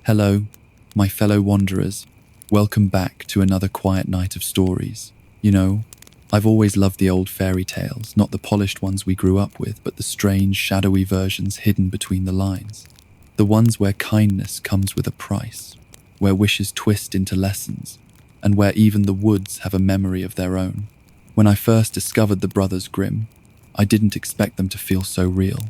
Hello, my fellow wanderers. Welcome back to another quiet night of stories. You know, I've always loved the old fairy tales, not the polished ones we grew up with, but the strange, shadowy versions hidden between the lines. The ones where kindness comes with a price, where wishes twist into lessons, and where even the woods have a memory of their own. When I first discovered the Brothers Grimm, I didn't expect them to feel so real.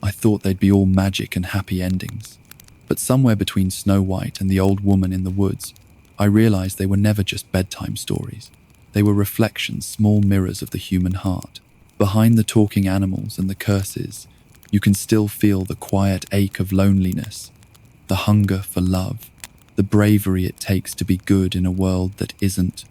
I thought they'd be all magic and happy endings. But somewhere between Snow White and the old woman in the woods, I realized they were never just bedtime stories. They were reflections, small mirrors of the human heart. Behind the talking animals and the curses, you can still feel the quiet ache of loneliness, the hunger for love, the bravery it takes to be good in a world that isn't.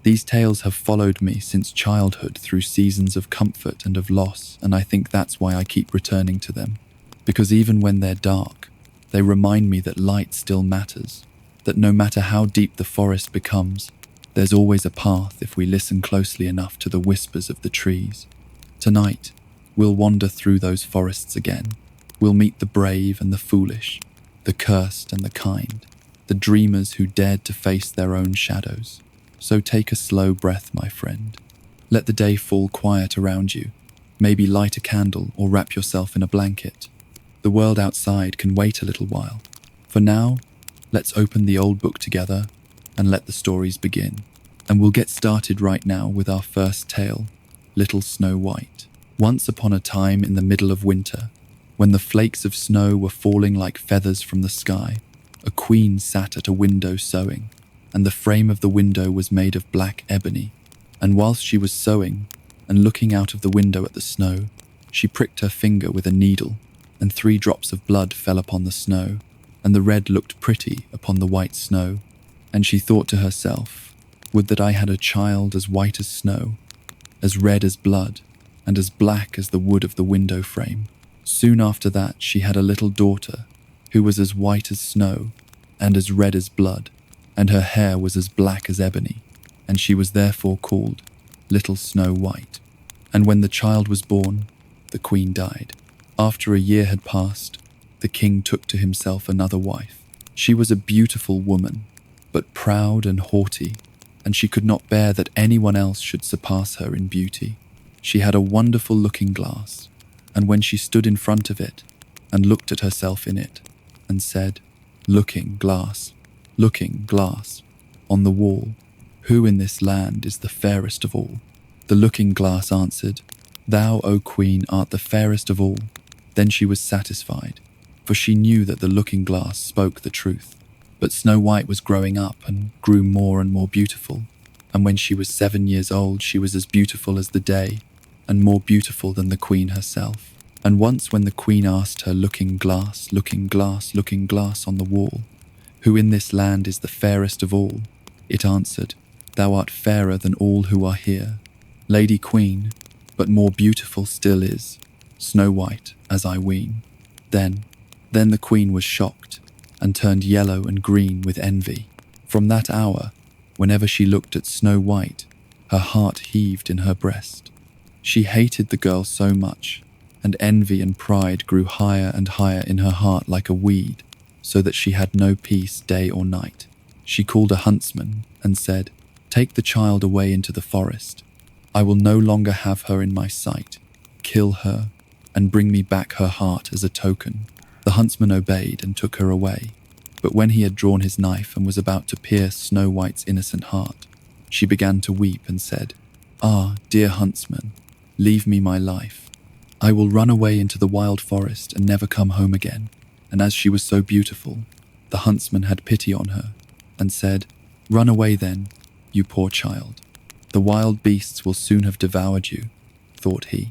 These tales have followed me since childhood through seasons of comfort and of loss, and I think that's why I keep returning to them. Because even when they're dark, they remind me that light still matters, that no matter how deep the forest becomes, there's always a path if we listen closely enough to the whispers of the trees. Tonight, we'll wander through those forests again. We'll meet the brave and the foolish, the cursed and the kind, the dreamers who dared to face their own shadows. So take a slow breath, my friend. Let the day fall quiet around you. Maybe light a candle or wrap yourself in a blanket. The world outside can wait a little while. For now, let's open the old book together and let the stories begin. And we'll get started right now with our first tale, Little Snow White. Once upon a time in the middle of winter, when the flakes of snow were falling like feathers from the sky, a queen sat at a window sewing, and the frame of the window was made of black ebony. And whilst she was sewing and looking out of the window at the snow, she pricked her finger with a needle, and 3 drops of blood fell upon the snow, and the red looked pretty upon the white snow. And she thought to herself, would that I had a child as white as snow, as red as blood, and as black as the wood of the window frame. Soon after that she had a little daughter, who was as white as snow, and as red as blood, and her hair was as black as ebony, and she was therefore called Little Snow White. And when the child was born, the queen died. After a year had passed, the king took to himself another wife. She was a beautiful woman, but proud and haughty, and she could not bear that anyone else should surpass her in beauty. She had a wonderful looking glass, and when she stood in front of it and looked at herself in it and said, looking glass, on the wall, who in this land is the fairest of all? The looking glass answered, thou, O queen, art the fairest of all. Then she was satisfied, for she knew that the looking glass spoke the truth. But Snow White was growing up and grew more and more beautiful, and when she was 7 years old she was as beautiful as the day, and more beautiful than the queen herself. And once when the queen asked her looking glass on the wall, who in this land is the fairest of all, it answered, thou art fairer than all who are here, Lady Queen, but more beautiful still is Snow White, as I ween. Then the queen was shocked, and turned yellow and green with envy. From that hour, whenever she looked at Snow White, her heart heaved in her breast. She hated the girl so much, and envy and pride grew higher and higher in her heart like a weed, so that she had no peace day or night. She called a huntsman and said, take the child away into the forest. I will no longer have her in my sight. Kill her, and bring me back her heart as a token. The huntsman obeyed and took her away, but when he had drawn his knife and was about to pierce Snow White's innocent heart, she began to weep and said, ah, dear huntsman, leave me my life. I will run away into the wild forest and never come home again. And as she was so beautiful, the huntsman had pity on her and said, run away then, you poor child. The wild beasts will soon have devoured you, thought he.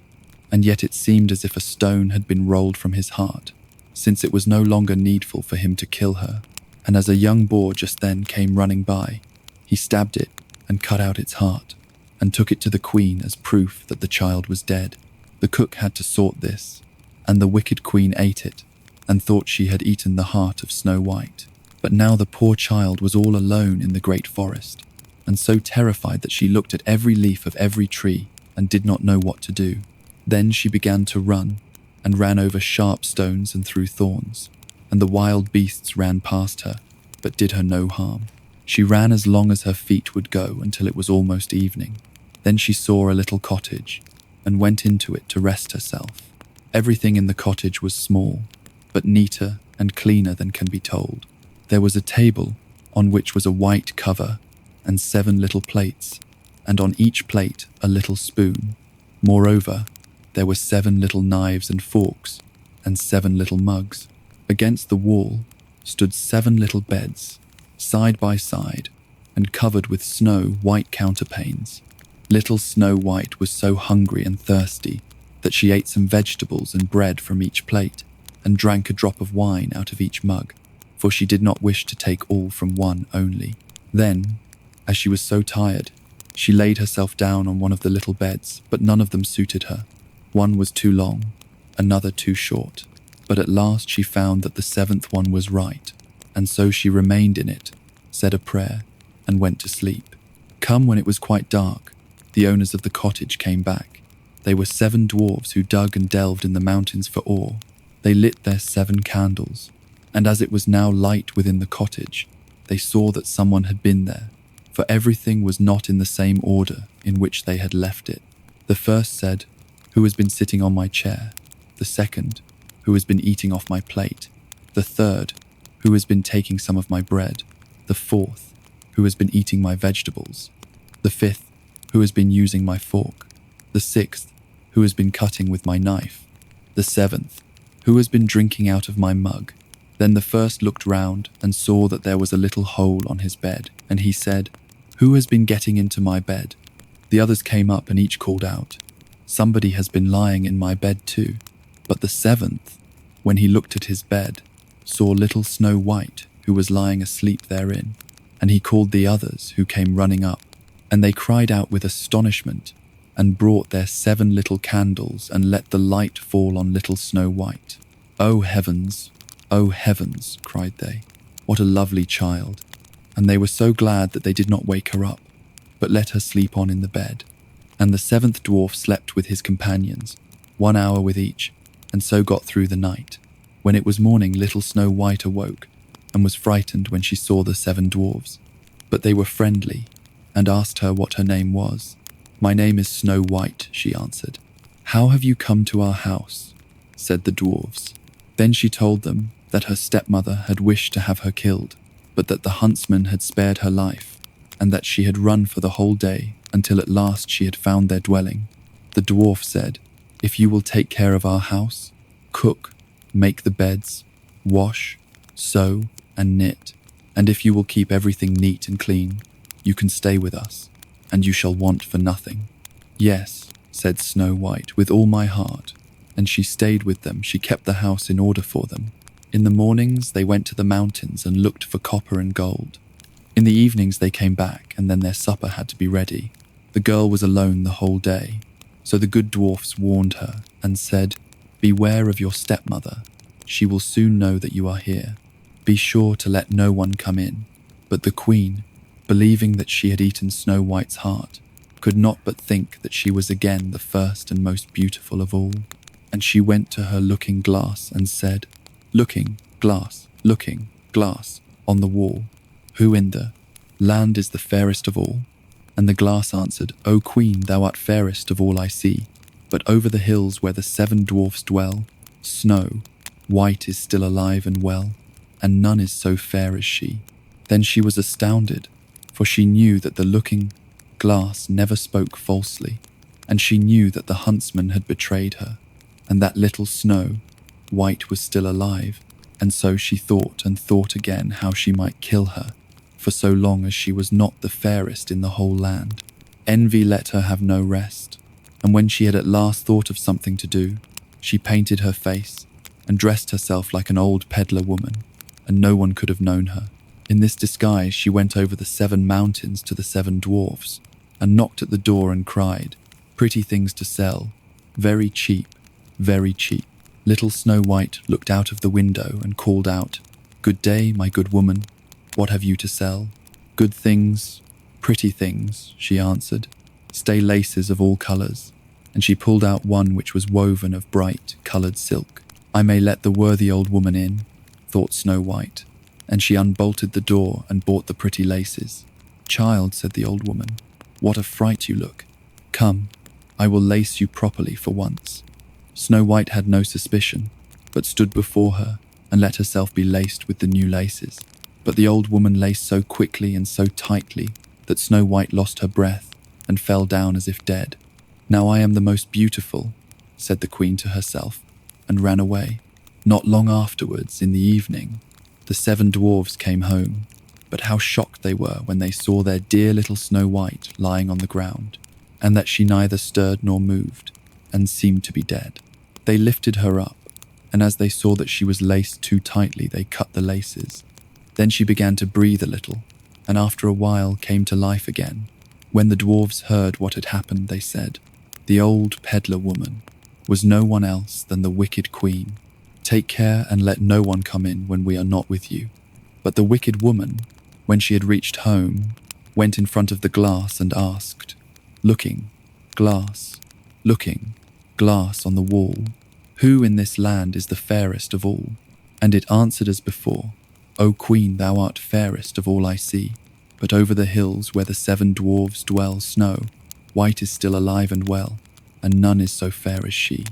And yet it seemed as if a stone had been rolled from his heart, since it was no longer needful for him to kill her. And as a young boar just then came running by, he stabbed it and cut out its heart, and took it to the queen as proof that the child was dead. The cook had to sort this, and the wicked queen ate it, and thought she had eaten the heart of Snow White. But now the poor child was all alone in the great forest, and so terrified that she looked at every leaf of every tree and did not know what to do. Then she began to run, and ran over sharp stones and through thorns. and the wild beasts ran past her, but did her no harm. She ran as long as her feet would go until it was almost evening. Then she saw a little cottage and went into it to rest herself. Everything in the cottage was small, but neater and cleaner than can be told. There was a table on which was a white cover and 7 little plates, and on each plate a little spoon. Moreover, there were 7 little knives and forks and 7 little mugs. Against the wall stood 7 little beds, side by side, and covered with snow-white counterpanes. Little Snow White was so hungry and thirsty that she ate some vegetables and bread from each plate and drank a drop of wine out of each mug, for she did not wish to take all from one only. Then, as she was so tired, she laid herself down on one of the little beds, but none of them suited her. One was too long, another too short, but at last she found that the 7th one was right, and so she remained in it, said a prayer, and went to sleep. Come when it was quite dark, the owners of the cottage came back. They were 7 dwarves who dug and delved in the mountains for ore. They lit their 7 candles, and as it was now light within the cottage, they saw that someone had been there, for everything was not in the same order in which they had left it. The first said, "Who has been sitting on my chair?" The second, "Who has been eating off my plate?" The third, "Who has been taking some of my bread?" The fourth, "Who has been eating my vegetables?" The fifth, "Who has been using my fork?" The sixth, "Who has been cutting with my knife?" The seventh, "Who has been drinking out of my mug?" Then the first looked round and saw that there was a little hole on his bed, and he said, "Who has been getting into my bed?" The others came up and each called out, "Somebody has been lying in my bed too." But the 7th, when he looked at his bed, saw little Snow White, who was lying asleep therein, and he called the others, who came running up, and they cried out with astonishment, and brought their 7 little candles and let the light fall on little Snow White. "Oh heavens, oh heavens," cried they, "what a lovely child!" And they were so glad that they did not wake her up, but let her sleep on in the bed. And the 7th dwarf slept with his companions, 1 hour with each, and so got through the night. When it was morning, little Snow White awoke, and was frightened when she saw the 7 dwarves. But they were friendly, and asked her what her name was. "My name is Snow White," she answered. "How have you come to our house?" said the dwarves. Then she told them that her stepmother had wished to have her killed, but that the huntsman had spared her life, and that she had run for the whole day until at last she had found their dwelling. The dwarf said, "If you will take care of our house, cook, make the beds, wash, sew, and knit, and if you will keep everything neat and clean, you can stay with us, and you shall want for nothing." "Yes," said Snow White, "with all my heart." And she stayed with them. She kept the house in order for them. In the mornings, they went to the mountains and looked for copper and gold. In the evenings, they came back, and then their supper had to be ready. The girl was alone the whole day, so the good dwarfs warned her and said, "Beware of your stepmother. She will soon know that you are here. Be sure to let no one come in." But the queen, believing that she had eaten Snow White's heart, could not but think that she was again the first and most beautiful of all. And she went to her looking glass and said, looking glass, on the wall, who in the land is the fairest of all?" And the glass answered, "O queen, thou art fairest of all I see. But over the hills where the 7 dwarfs dwell, Snow White is still alive and well, and none is so fair as she." Then she was astounded, for she knew that the looking glass never spoke falsely, and she knew that the huntsman had betrayed her, and that little Snow White was still alive, and so she thought and thought again how she might kill her, for so long as she was not the fairest in the whole land. Envy let her have no rest, and when she had at last thought of something to do, she painted her face and dressed herself like an old peddler woman, and no one could have known her. In this disguise she went over the 7 mountains to the 7 dwarfs, and knocked at the door and cried, "Pretty things to sell, very cheap, very cheap." Little Snow White looked out of the window and called out, "Good day, my good woman. What have you to sell?" "Good things, pretty things," she answered. "Stay laces of all colours." And she pulled out one which was woven of bright coloured silk. "I may let the worthy old woman in, thought Snow White, and she unbolted the door and bought the pretty laces. "Child," said the old woman, "what a fright you look. Come, I will lace you properly for once." Snow White had no suspicion, but stood before her and let herself be laced with the new laces. But the old woman laced so quickly and so tightly that Snow White lost her breath and fell down as if dead. "Now I am the most beautiful," said the queen to herself, and ran away. Not long afterwards, in the evening, the 7 dwarfs came home, but how shocked they were when they saw their dear little Snow White lying on the ground, and that she neither stirred nor moved, and seemed to be dead. They lifted her up, and as they saw that she was laced too tightly, they cut the laces. Then she began to breathe a little, and after a while came to life again. When the dwarfs heard what had happened, they said, "The old peddler woman was no one else than the wicked queen. Take care and let no one come in when we are not with you." But the wicked woman, when she had reached home, went in front of the glass and asked, looking glass on the wall, "Who in this land is the fairest of all?" And it answered as before, "O queen, thou art fairest of all I see. But over the hills where the 7 dwarfs dwell, Snow White is still alive and well, and none is so fair as she."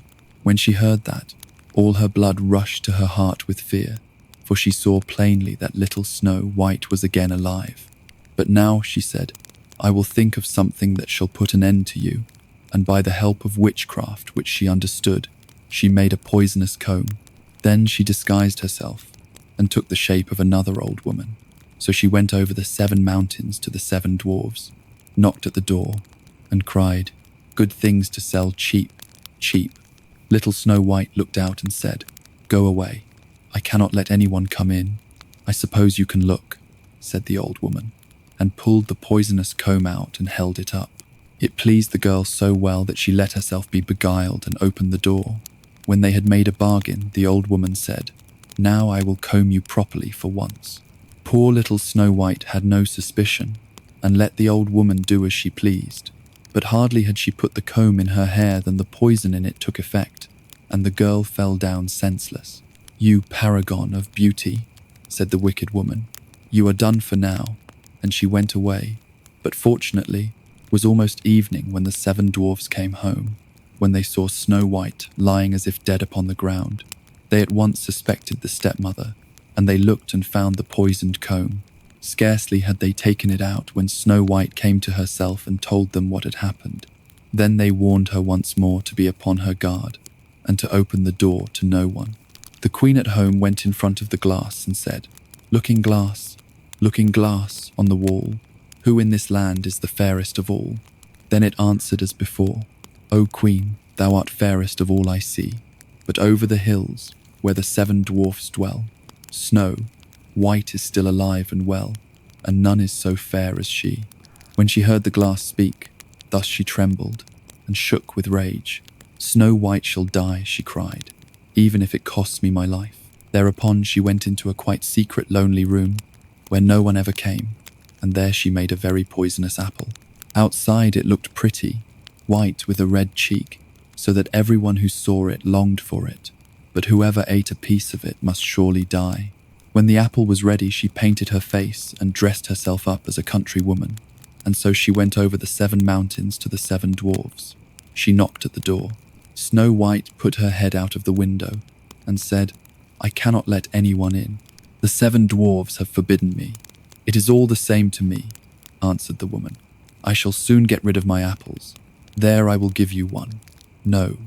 When she heard that, all her blood rushed to her heart with fear, for she saw plainly that little Snow White was again alive. "But now," she said, "I will think of something that shall put an end to you." And by the help of witchcraft, which she understood, she made a poisonous comb. Then she disguised herself and took the shape of another old woman. So she went over the 7 mountains to the 7 dwarfs, knocked at the door, and cried, "Good things to sell cheap, cheap." Little Snow White looked out and said, "Go away. I cannot let anyone come in." "I suppose you can look," said the old woman, and pulled the poisonous comb out and held it up. It pleased the girl so well that she let herself be beguiled and opened the door. When they had made a bargain, the old woman said, "Now I will comb you properly for once." Poor little Snow White had no suspicion, and let the old woman do as she pleased. But hardly had she put the comb in her hair than the poison in it took effect, and the girl fell down senseless. "You paragon of beauty," said the wicked woman, "you are done for now," and she went away. But fortunately, it was almost evening when the 7 dwarfs came home. When they saw Snow White lying as if dead upon the ground, they at once suspected the stepmother, and they looked and found the poisoned comb. Scarcely had they taken it out when Snow White came to herself and told them what had happened. Then they warned her once more to be upon her guard, and to open the door to no one. The queen at home went in front of the glass and said, looking glass on the wall, who in this land is the fairest of all?" Then it answered as before, "O queen, thou art fairest of all I see. But over the hills, where the 7 dwarfs dwell, Snow White is still alive and well, and none is so fair as she." When she heard the glass speak, thus she trembled and shook with rage. "Snow White shall die," she cried, "even if it costs me my life." Thereupon she went into a quite secret lonely room, where no one ever came, and there she made a very poisonous apple. Outside it looked pretty, white with a red cheek, so that everyone who saw it longed for it, but whoever ate a piece of it must surely die. When the apple was ready, she painted her face and dressed herself up as a country woman, and so she went over the 7 mountains to the 7 dwarfs. She knocked at the door. Snow White put her head out of the window and said, "I cannot let anyone in. The 7 dwarfs have forbidden me." "It is all the same to me," answered the woman. "I shall soon get rid of my apples. There, I will give you one." "No,"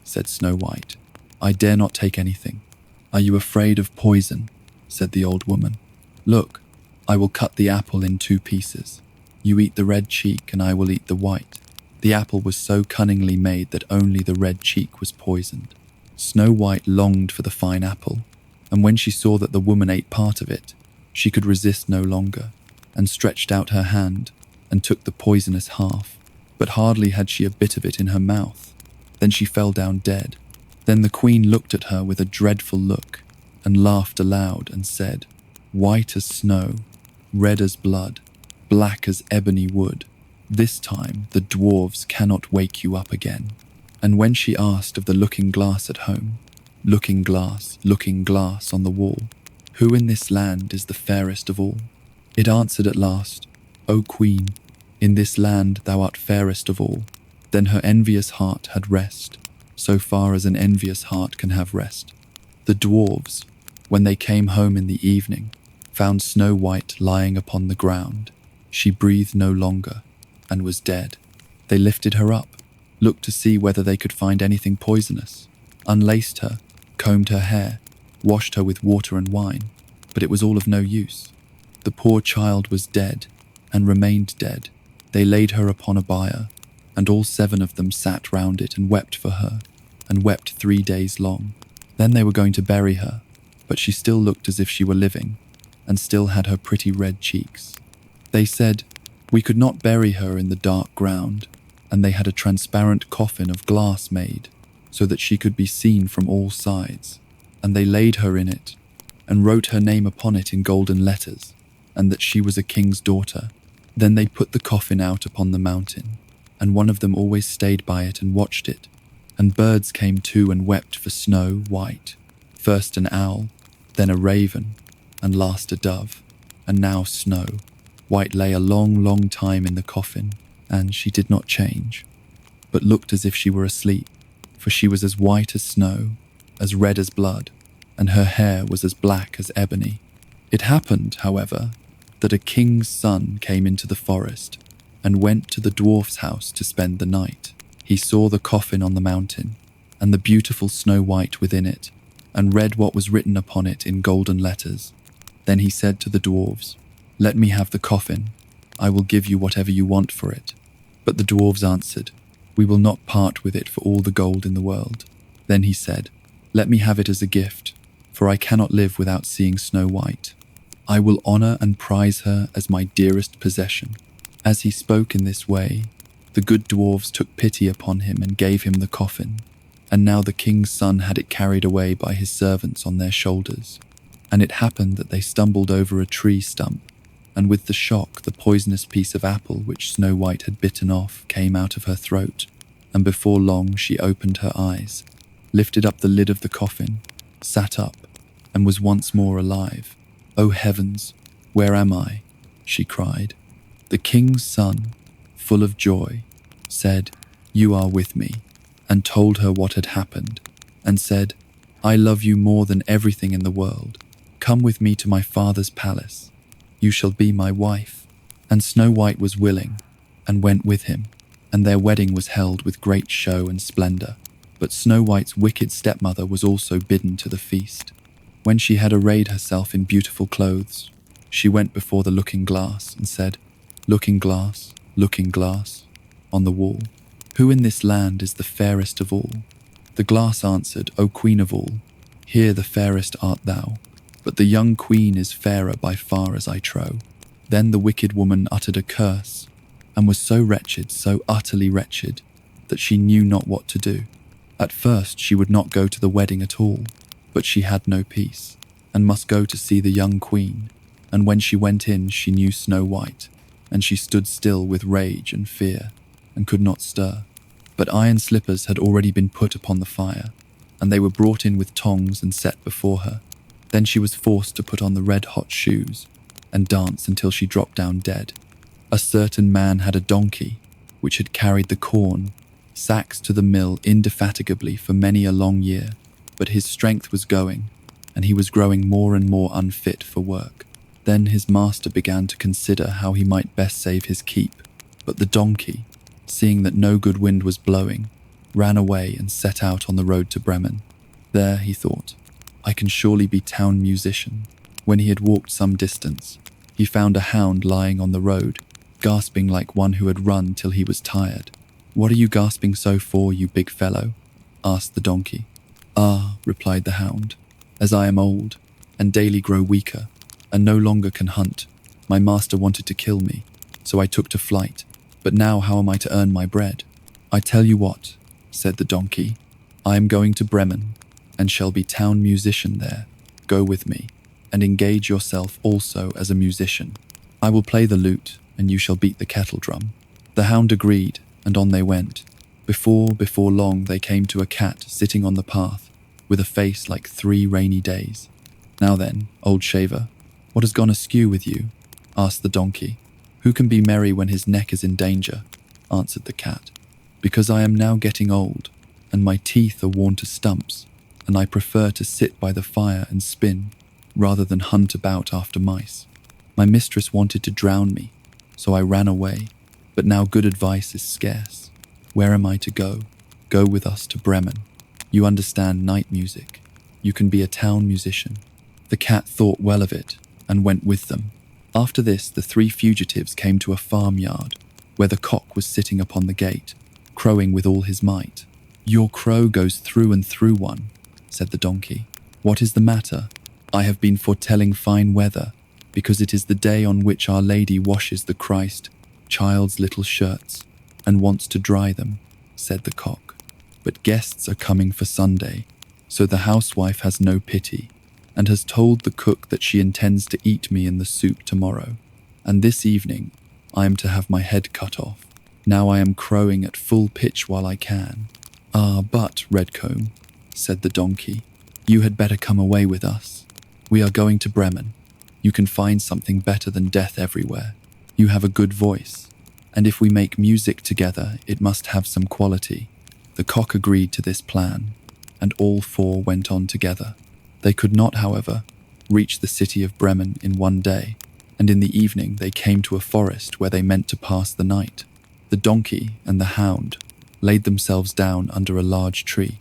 said Snow White, "I dare not take anything." "Are you afraid of poison?" said the old woman. "Look, I will cut the apple in 2 pieces. You eat the red cheek and I will eat the white." The apple was so cunningly made that only the red cheek was poisoned. Snow White longed for the fine apple, and when she saw that the woman ate part of it, she could resist no longer, and stretched out her hand and took the poisonous half. But hardly had she a bit of it in her mouth, then she fell down dead. Then the queen looked at her with a dreadful look, and laughed aloud and said, "White as snow, red as blood, black as ebony wood, this time the dwarves cannot wake you up again." And when she asked of the looking glass at home, looking glass on the wall, Who in this land is the fairest of all? It answered at last, O Queen, in this land thou art fairest of all. Then her envious heart had rest, so far as an envious heart can have rest. The dwarves, when they came home in the evening, found Snow White lying upon the ground. She breathed no longer, and was dead. They lifted her up, looked to see whether they could find anything poisonous, unlaced her, combed her hair, washed her with water and wine, but it was all of no use. The poor child was dead, and remained dead. They laid her upon a bier, and all 7 of them sat round it and wept for her, and wept 3 days long. Then they were going to bury her, but she still looked as if she were living, and still had her pretty red cheeks. They said, we could not bury her in the dark ground, and they had a transparent coffin of glass made, so that she could be seen from all sides. And they laid her in it, and wrote her name upon it in golden letters, and that she was a king's daughter. Then they put the coffin out upon the mountain, and one of them always stayed by it and watched it. And birds came too and wept for Snow White, first an owl, then a raven, and last a dove. And now Snow White lay a long, long time in the coffin, and she did not change, but looked as if she were asleep, for she was as white as snow, as red as blood, and her hair was as black as ebony. It happened, however, that a king's son came into the forest and went to the dwarf's house to spend the night. He saw the coffin on the mountain and the beautiful Snow White within it, and read what was written upon it in golden letters. Then he said to the dwarves, let me have the coffin. I will give you whatever you want for it. But the dwarves answered, we will not part with it for all the gold in the world. Then he said, let me have it as a gift, for I cannot live without seeing Snow White. I will honor and prize her as my dearest possession. As he spoke in this way, the good dwarves took pity upon him and gave him the coffin. And now the king's son had it carried away by his servants on their shoulders. And it happened that they stumbled over a tree stump, and with the shock the poisonous piece of apple which Snow White had bitten off came out of her throat, and before long she opened her eyes, lifted up the lid of the coffin, sat up, and was once more alive. "Oh heavens, where am I?" she cried. The king's son, full of joy, said, "You are with me," and told her what had happened, and said, "I love you more than everything in the world. Come with me to my father's palace. You shall be my wife." And Snow White was willing, and went with him, and their wedding was held with great show and splendor. But Snow White's wicked stepmother was also bidden to the feast. When she had arrayed herself in beautiful clothes, she went before the looking glass and said, looking glass, on the wall, who in this land is the fairest of all?" The glass answered, "O queen of all, here the fairest art thou, but the young queen is fairer by far as I trow." Then the wicked woman uttered a curse, and was so wretched, so utterly wretched, that she knew not what to do. At first she would not go to the wedding at all, but she had no peace, and must go to see the young queen. And when she went in, she knew Snow White, and she stood still with rage and fear, and could not stir. But iron slippers had already been put upon the fire, and they were brought in with tongs and set before her. Then she was forced to put on the red-hot shoes, and dance until she dropped down dead. A certain man had a donkey, which had carried the corn, sacks to the mill indefatigably for many a long year, but his strength was going, and he was growing more and more unfit for work. Then his master began to consider how he might best save his keep, but the donkey, seeing that no good wind was blowing, ran away and set out on the road to Bremen. There, he thought, I can surely be town musician. When he had walked some distance, he found a hound lying on the road, gasping like one who had run till he was tired. "What are you gasping so for, you big fellow?" asked the donkey. "Ah," replied the hound, "as I am old, and daily grow weaker, and no longer can hunt, my master wanted to kill me, so I took to flight. But now how am I to earn my bread?" "I tell you what," said the donkey, "I am going to Bremen, and shall be town musician there. Go with me, and engage yourself also as a musician. I will play the lute, and you shall beat the kettle drum." The hound agreed, and on they went. Before long they came to a cat sitting on the path, with a face like 3 rainy days. "Now then, old shaver, what has gone askew with you?" asked the donkey. "Who can be merry when his neck is in danger?" answered the cat. "Because I am now getting old, and my teeth are worn to stumps, and I prefer to sit by the fire and spin, rather than hunt about after mice. My mistress wanted to drown me, so I ran away, but now good advice is scarce. Where am I to go? Go with us to Bremen. You understand night music. You can be a town musician." The cat thought well of it and went with them. After this, the three fugitives came to a farmyard where the cock was sitting upon the gate, crowing with all his might. "Your crow goes through and through one," said the donkey. "What is the matter?" "I have been foretelling fine weather, because it is the day on which Our Lady washes the Christ child's little shirts and wants to dry them," said the cock. "But guests are coming for Sunday, so the housewife has no pity, and has told the cook that she intends to eat me in the soup tomorrow, and this evening I am to have my head cut off. Now I am crowing at full pitch while I can." "Ah, but, Redcomb," said the donkey, "you had better come away with us. We are going to Bremen. You can find something better than death everywhere. You have a good voice, and if we make music together, it must have some quality." The cock agreed to this plan, and all four went on together. They could not, however, reach the city of Bremen in one day, and in the evening they came to a forest where they meant to pass the night. The donkey and the hound laid themselves down under a large tree.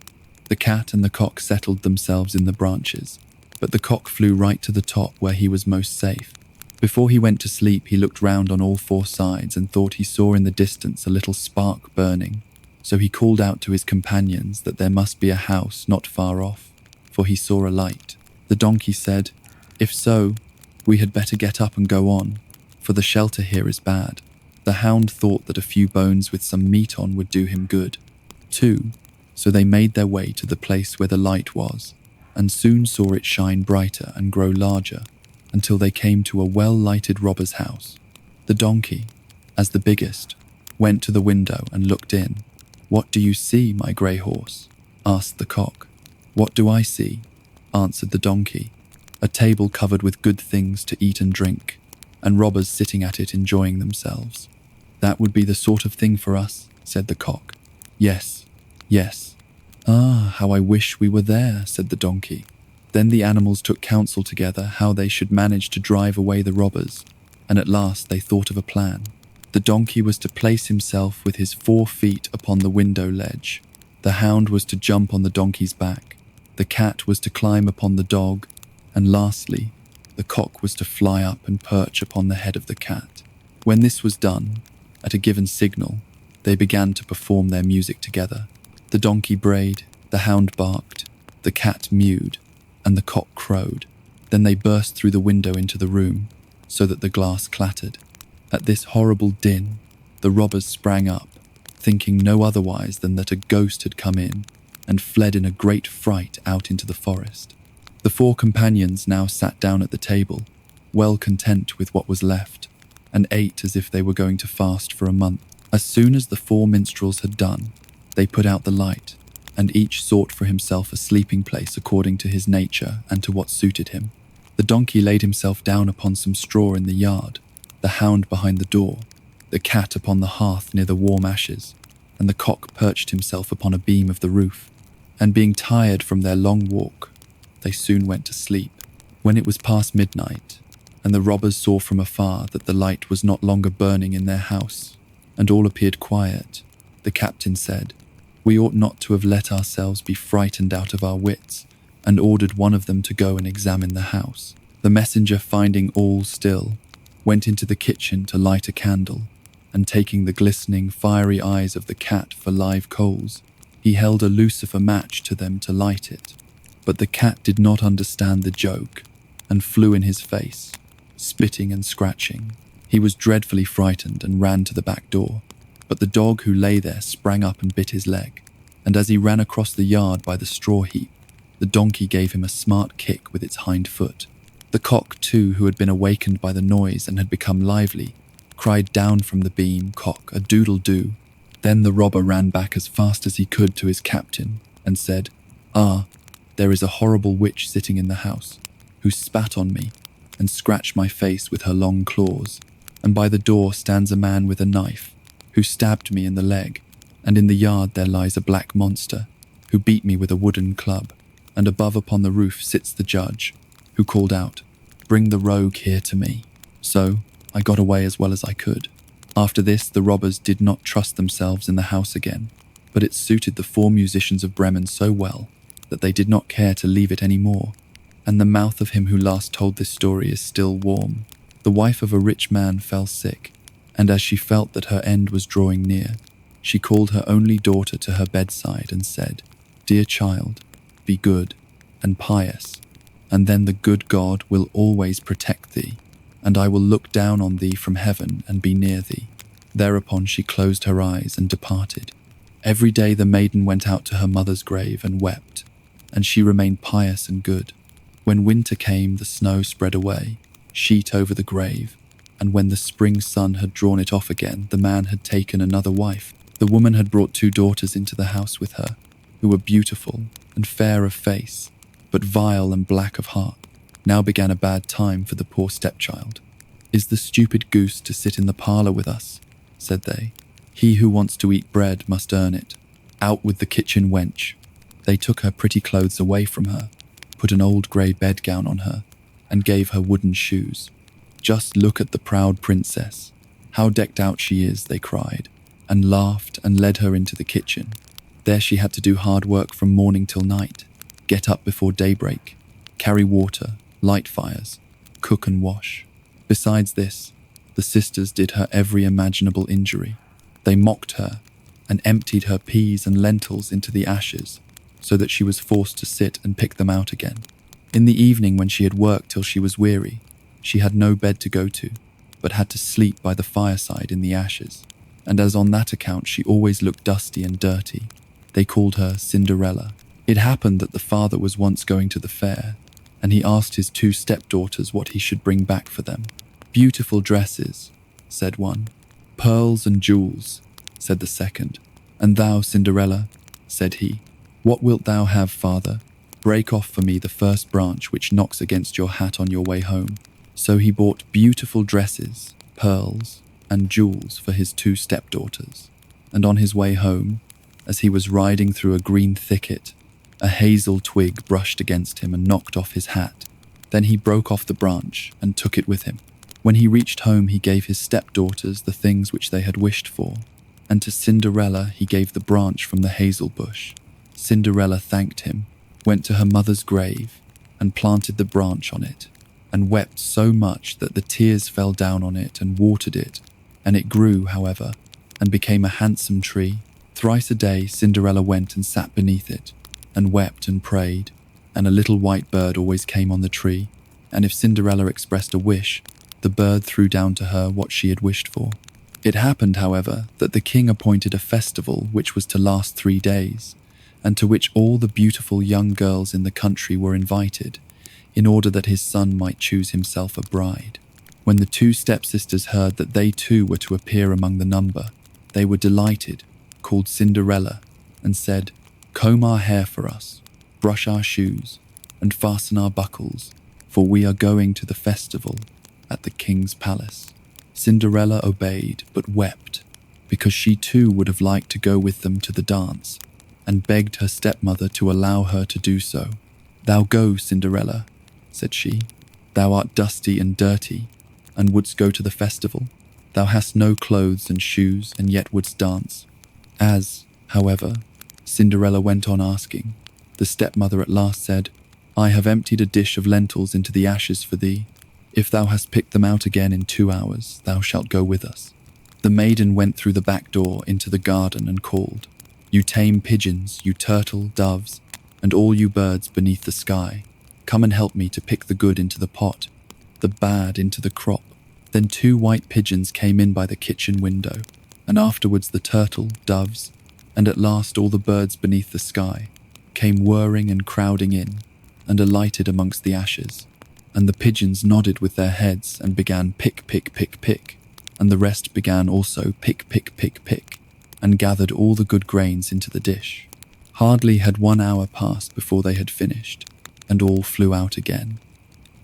The cat and the cock settled themselves in the branches, but the cock flew right to the top where he was most safe. Before he went to sleep, he looked round on all four sides and thought he saw in the distance a little spark burning. So he called out to his companions that there must be a house not far off, for he saw a light. The donkey said, "If so, we had better get up and go on, for the shelter here is bad." The hound thought that a few bones with some meat on would do him good, too, so they made their way to the place where the light was, and soon saw it shine brighter and grow larger, until they came to a well-lighted robber's house. The donkey, as the biggest, went to the window and looked in. "What do you see, my grey horse?" asked the cock. "What do I see?" answered the donkey. "A table covered with good things to eat and drink, and robbers sitting at it enjoying themselves." "That would be the sort of thing for us," said the cock. "Yes, yes." "Ah, how I wish we were there," said the donkey. Then the animals took counsel together how they should manage to drive away the robbers, and at last they thought of a plan. The donkey was to place himself with his 4 feet upon the window ledge. The hound was to jump on the donkey's back. The cat was to climb upon the dog, and lastly, the cock was to fly up and perch upon the head of the cat. When this was done, at a given signal, they began to perform their music together. The donkey brayed, the hound barked, the cat mewed, and the cock crowed. Then they burst through the window into the room, so that the glass clattered. At this horrible din, the robbers sprang up, thinking no otherwise than that a ghost had come in, and fled in a great fright out into the forest. The 4 companions now sat down at the table, well content with what was left, and ate as if they were going to fast for a month. As soon as the 4 minstrels had done, they put out the light, and each sought for himself a sleeping place according to his nature and to what suited him. The donkey laid himself down upon some straw in the yard, the hound behind the door, the cat upon the hearth near the warm ashes, and the cock perched himself upon a beam of the roof. And being tired from their long walk, they soon went to sleep. When it was past midnight, and the robbers saw from afar that the light was not longer burning in their house, and all appeared quiet, the captain said, "We ought not to have let ourselves be frightened out of our wits," and ordered one of them to go and examine the house. The messenger, finding all still, went into the kitchen to light a candle, and taking the glistening, fiery eyes of the cat for live coals, he held a lucifer match to them to light it. But the cat did not understand the joke, and flew in his face, spitting and scratching. He was dreadfully frightened and ran to the back door, but the dog who lay there sprang up and bit his leg, and as he ran across the yard by the straw heap, the donkey gave him a smart kick with its hind foot. The cock, too, who had been awakened by the noise and had become lively, cried down from the beam, "Cock, a doodle-doo." Then the robber ran back as fast as he could to his captain and said, "Ah, there is a horrible witch sitting in the house. who spat on me and scratched my face with her long claws. And by the door stands a man with a knife, who stabbed me in the leg, and in the yard there lies a black monster, who beat me with a wooden club, and above upon the roof sits the judge, who called out, 'Bring the rogue here to me.' So I got away as well as I could. After this, the robbers did not trust themselves in the house again, but it suited the 4 musicians of Bremen so well that they did not care to leave it any more, and the mouth of him who last told this story is still warm. The wife of a rich man fell sick, and as she felt that her end was drawing near, she called her only daughter to her bedside and said, 'Dear child, be good and pious, and then the good God will always protect thee, and I will look down on thee from heaven and be near thee.' Thereupon she closed her eyes and departed. Every day the maiden went out to her mother's grave and wept, and she remained pious and good. When winter came, the snow spread away, sheet over the grave, and when the spring sun had drawn it off again, the man had taken another wife. The woman had brought 2 daughters into the house with her, who were beautiful and fair of face, but vile and black of heart. Now began a bad time for the poor stepchild. 'Is the stupid goose to sit in the parlour with us?' said they. 'He who wants to eat bread must earn it. Out with the kitchen wench.' They took her pretty clothes away from her, put an old grey bedgown on her, and gave her wooden shoes. 'Just look at the proud princess. How decked out she is,' they cried, and laughed and led her into the kitchen. There she had to do hard work from morning till night, get up before daybreak, carry water, light fires, cook and wash. Besides this, the sisters did her every imaginable injury. They mocked her and emptied her peas and lentils into the ashes, so that she was forced to sit and pick them out again. In the evening, when she had worked till she was weary, she had no bed to go to, but had to sleep by the fireside in the ashes, and as on that account she always looked dusty and dirty, they called her Cinderella. It happened that the father was once going to the fair, and he asked his 2 stepdaughters what he should bring back for them. 'Beautiful dresses,' said one. 'Pearls and jewels,' said the second. 'And thou, Cinderella,' said he, 'what wilt thou have, father? Break off for me the first branch which knocks against your hat on your way home.' So he bought beautiful dresses, pearls, and jewels for his 2 stepdaughters. And on his way home, as he was riding through a green thicket, a hazel twig brushed against him and knocked off his hat. Then he broke off the branch and took it with him. When he reached home, he gave his stepdaughters the things which they had wished for, and to Cinderella he gave the branch from the hazel bush. Cinderella thanked him, went to her mother's grave, and planted the branch on it, and wept so much that the tears fell down on it and watered it, and it grew, however, and became a handsome tree. Thrice a day Cinderella went and sat beneath it, and wept and prayed, and a little white bird always came on the tree, and if Cinderella expressed a wish, the bird threw down to her what she had wished for. It happened, however, that the king appointed a festival which was to last 3 days, and to which all the beautiful young girls in the country were invited, in order that his son might choose himself a bride. When the 2 stepsisters heard that they too were to appear among the number, they were delighted, called Cinderella, and said, "Comb our hair for us, brush our shoes, and fasten our buckles, for we are going to the festival at the king's palace." Cinderella obeyed, but wept, because she too would have liked to go with them to the dance, and begged her stepmother to allow her to do so. "Thou go, Cinderella," said she. "Thou art dusty and dirty, and wouldst go to the festival. Thou hast no clothes and shoes, and yet wouldst dance." As, however, Cinderella went on asking, the stepmother at last said, "I have emptied a dish of lentils into the ashes for thee. If thou hast picked them out again in 2 hours, thou shalt go with us." The maiden went through the back door into the garden and called, "You tame pigeons, you turtle, doves, and all you birds beneath the sky, come and help me to pick the good into the pot, the bad into the crop." Then 2 white pigeons came in by the kitchen window, and afterwards the turtle, doves, and at last all the birds beneath the sky, came whirring and crowding in, and alighted amongst the ashes. And the pigeons nodded with their heads and began pick, pick, pick, pick, and the rest began also pick, pick, pick, pick, and gathered all the good grains into the dish. Hardly had 1 hour passed before they had finished, and all flew out again.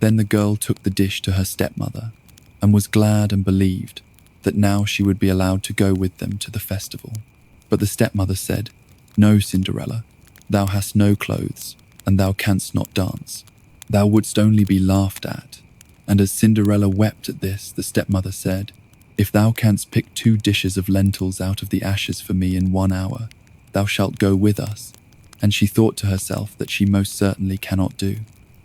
Then the girl took the dish to her stepmother and was glad and believed that now she would be allowed to go with them to the festival. But the stepmother said, "No, Cinderella, thou hast no clothes, and thou canst not dance. Thou wouldst only be laughed at." And as Cinderella wept at this, the stepmother said, "If thou canst pick 2 dishes of lentils out of the ashes for me in 1 hour, thou shalt go with us." And she thought to herself that she most certainly cannot do.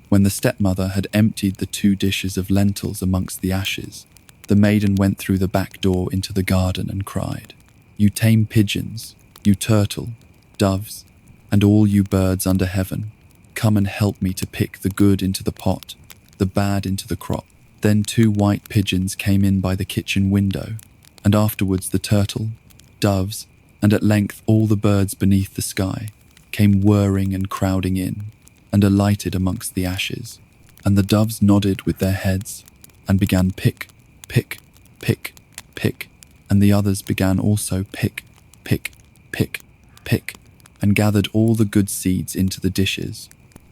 When the stepmother had emptied the 2 dishes of lentils amongst the ashes, the maiden went through the back door into the garden and cried, "You tame pigeons, you turtle, doves, and all you birds under heaven, come and help me to pick the good into the pot, the bad into the crop." Then 2 white pigeons came in by the kitchen window, and afterwards the turtle, doves, and at length all the birds beneath the sky came whirring and crowding in, and alighted amongst the ashes. And the doves nodded with their heads, and began pick, pick, pick, pick, and the others began also pick, pick, pick, pick, and gathered all the good seeds into the dishes.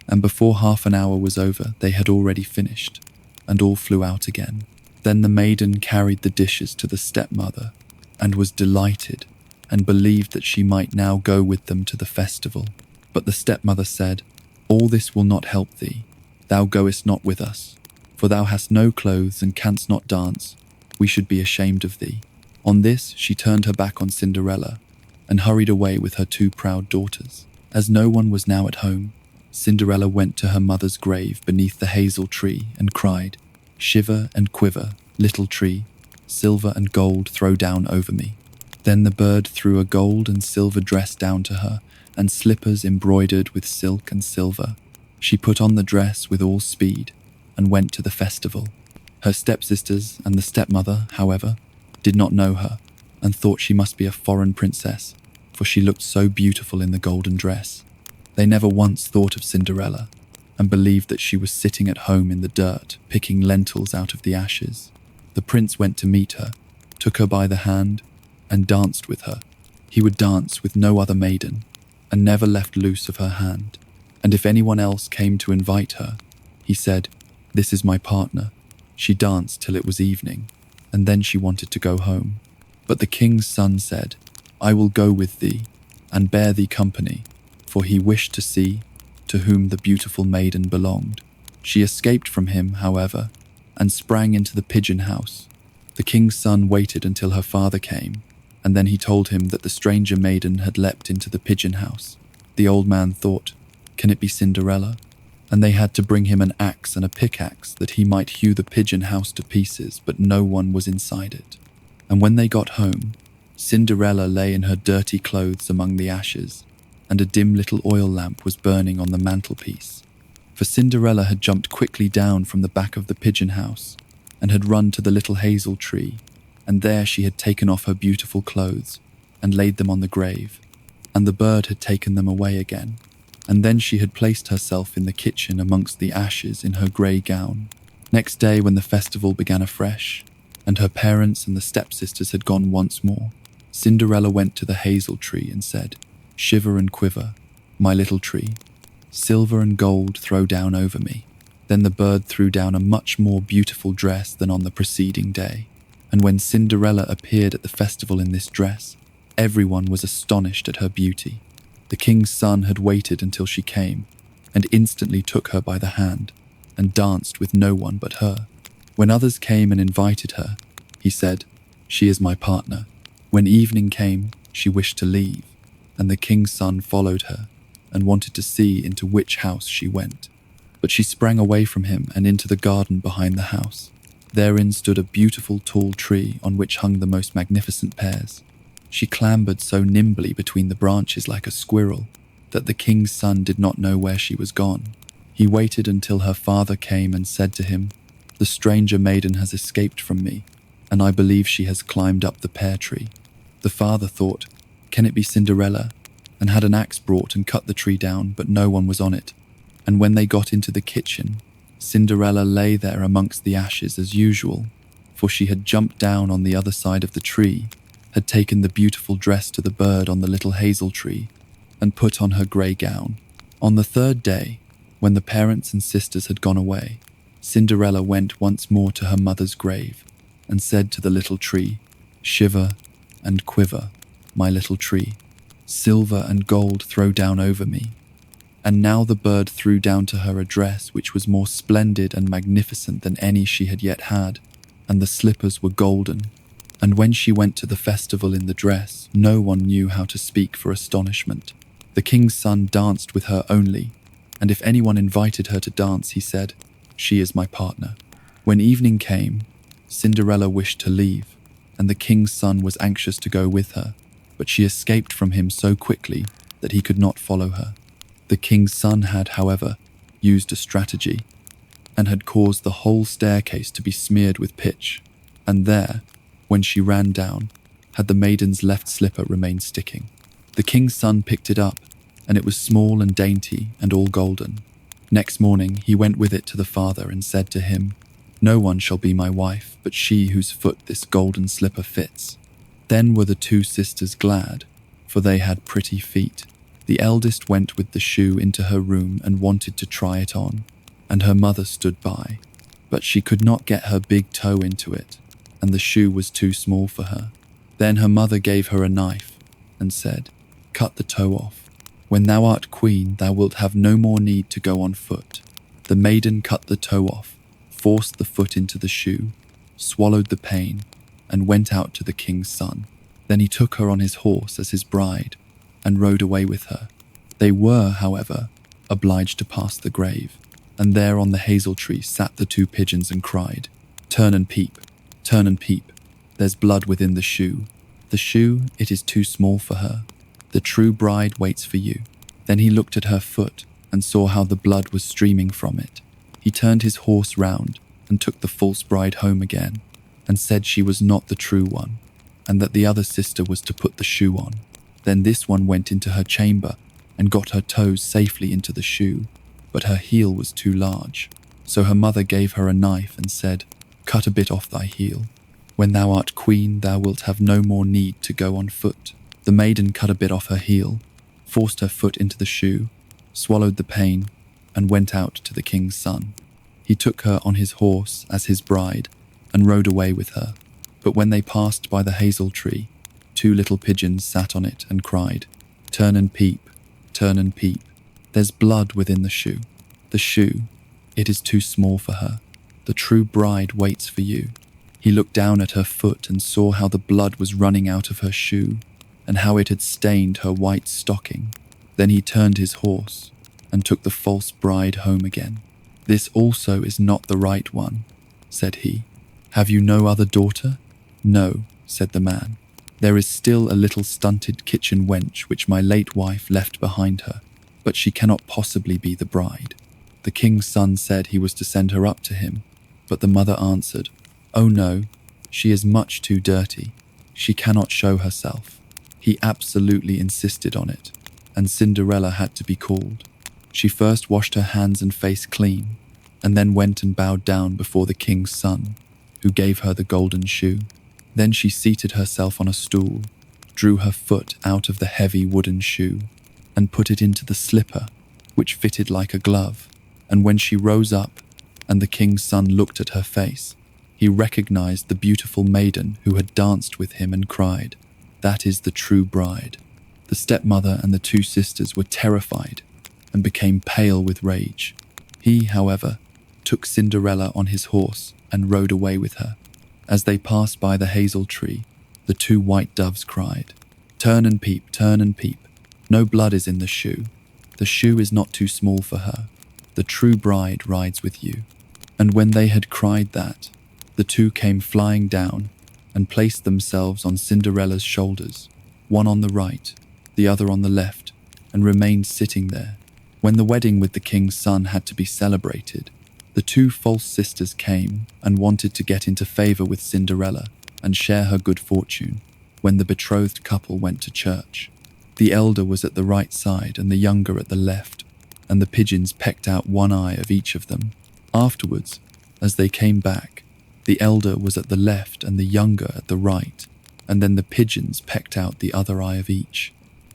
And before half an hour was over, they had already finished, and all flew out again. Then the maiden carried the dishes to the stepmother, and was delighted, and believed that she might now go with them to the festival. But the stepmother said, "All this will not help thee. Thou goest not with us, for thou hast no clothes and canst not dance. We should be ashamed of thee." On this she turned her back on Cinderella, and hurried away with her 2 proud daughters. As no one was now at home, Cinderella went to her mother's grave beneath the hazel tree and cried, "Shiver and quiver, little tree, silver and gold throw down over me." Then the bird threw a gold and silver dress down to her, and slippers embroidered with silk and silver. She put on the dress with all speed, and went to the festival. Her stepsisters and the stepmother, however, did not know her, and thought she must be a foreign princess, for she looked so beautiful in the golden dress. They never once thought of Cinderella, and believed that she was sitting at home in the dirt, picking lentils out of the ashes. The prince went to meet her, took her by the hand, and danced with her. He would dance with no other maiden, and never left loose of her hand. And if anyone else came to invite her, he said, "This is my partner." She danced till it was evening, and then she wanted to go home. But the king's son said, "I will go with thee, and bear thee company," for he wished to see to whom the beautiful maiden belonged. She escaped from him, however, and sprang into the pigeon house. The king's son waited until her father came, and then he told him that the stranger maiden had leapt into the pigeon house. The old man thought, "Can it be Cinderella?" And they had to bring him an axe and a pickaxe that he might hew the pigeon house to pieces, but no one was inside it. And when they got home, Cinderella lay in her dirty clothes among the ashes, and a dim little oil lamp was burning on the mantelpiece. For Cinderella had jumped quickly down from the back of the pigeon house, and had run to the little hazel tree, and there she had taken off her beautiful clothes, and laid them on the grave, and the bird had taken them away again. And then she had placed herself in the kitchen amongst the ashes in her grey gown. Next day, when the festival began afresh, and her parents and the stepsisters had gone once more, Cinderella went to the hazel tree and said, "Shiver and quiver, my little tree, silver and gold throw down over me." Then the bird threw down a much more beautiful dress than on the preceding day. And when Cinderella appeared at the festival in this dress, everyone was astonished at her beauty. The king's son had waited until she came, and instantly took her by the hand, and danced with no one but her. When others came and invited her, he said, "She is my partner." When evening came, she wished to leave, and the king's son followed her, and wanted to see into which house she went. But she sprang away from him and into the garden behind the house. Therein stood a beautiful tall tree on which hung the most magnificent pears. She clambered so nimbly between the branches like a squirrel that the king's son did not know where she was gone. He waited until her father came and said to him, "The stranger maiden has escaped from me, and I believe she has climbed up the pear tree." The father thought, "Can it be Cinderella?" and had an axe brought and cut the tree down, but no one was on it. And when they got into the kitchen, Cinderella lay there amongst the ashes as usual, for she had jumped down on the other side of the tree, had taken the beautiful dress to the bird on the little hazel tree, and put on her grey gown. On the 3rd day, when the parents and sisters had gone away, Cinderella went once more to her mother's grave and said to the little tree, "Shiver and quiver, my little tree. Silver and gold throw down over me." And now the bird threw down to her a dress which was more splendid and magnificent than any she had yet had, and the slippers were golden. And when she went to the festival in the dress, no one knew how to speak for astonishment. The king's son danced with her only, and if anyone invited her to dance, he said, "She is my partner." When evening came, Cinderella wished to leave, and the king's son was anxious to go with her, but she escaped from him so quickly that he could not follow her. The king's son had, however, used a strategy, and had caused the whole staircase to be smeared with pitch, and there, when she ran down, had the maiden's left slipper remained sticking. The king's son picked it up, and it was small and dainty and all golden. Next morning he went with it to the father and said to him, "No one shall be my wife but she whose foot this golden slipper fits." Then were the two sisters glad, for they had pretty feet. The eldest went with the shoe into her room and wanted to try it on, and her mother stood by, but she could not get her big toe into it, and the shoe was too small for her. Then her mother gave her a knife and said, "Cut the toe off. When thou art queen, thou wilt have no more need to go on foot." The maiden cut the toe off, forced the foot into the shoe, swallowed the pain, and went out to the king's son. Then he took her on his horse as his bride and rode away with her. They were, however, obliged to pass the grave, and there on the hazel tree sat the two pigeons and cried, turn and peep, there's blood within the shoe. The shoe, it is too small for her. The true bride waits for you." Then he looked at her foot and saw how the blood was streaming from it. He turned his horse round and took the false bride home again, and said she was not the true one, and that the other sister was to put the shoe on. Then this one went into her chamber and got her toes safely into the shoe, but her heel was too large. So her mother gave her a knife and said, "Cut a bit off thy heel. When thou art queen, thou wilt have no more need to go on foot." The maiden cut a bit off her heel, forced her foot into the shoe, swallowed the pain, and went out to the king's son. He took her on his horse as his bride and rode away with her. But when they passed by the hazel tree, two little pigeons sat on it and cried, turn and peep, there's blood within the shoe. The shoe, it is too small for her. The true bride waits for you." He looked down at her foot and saw how the blood was running out of her shoe, and how it had stained her white stocking. Then he turned his horse and took the false bride home again. "This also is not the right one," said he. "Have you no other daughter?" "No," said the man. "There is still a little stunted kitchen wench which my late wife left behind her, but she cannot possibly be the bride." The king's son said he was to send her up to him, but the mother answered, "Oh no, she is much too dirty. She cannot show herself." He absolutely insisted on it, and Cinderella had to be called. She first washed her hands and face clean, and then went and bowed down before the king's son, who gave her the golden shoe. Then she seated herself on a stool, drew her foot out of the heavy wooden shoe, and put it into the slipper, which fitted like a glove. And when she rose up, and the king's son looked at her face, he recognized the beautiful maiden who had danced with him and cried, "That is the true bride." The stepmother and the two sisters were terrified and became pale with rage. He, however, took Cinderella on his horse and rode away with her. As they passed by the hazel tree, the two white doves cried, turn and peep, no blood is in the shoe. The shoe is not too small for her. The true bride rides with you." And when they had cried that, the two came flying down and placed themselves on Cinderella's shoulders, one on the right, the other on the left, and remained sitting there. When the wedding with the king's son had to be celebrated, the two false sisters came and wanted to get into favor with Cinderella and share her good fortune. When the betrothed couple went to church, the elder was at the right side and the younger at the left, and the pigeons pecked out one eye of each of them. Afterwards, as they came back, the elder was at the left and the younger at the right, and then the pigeons pecked out the other eye of each.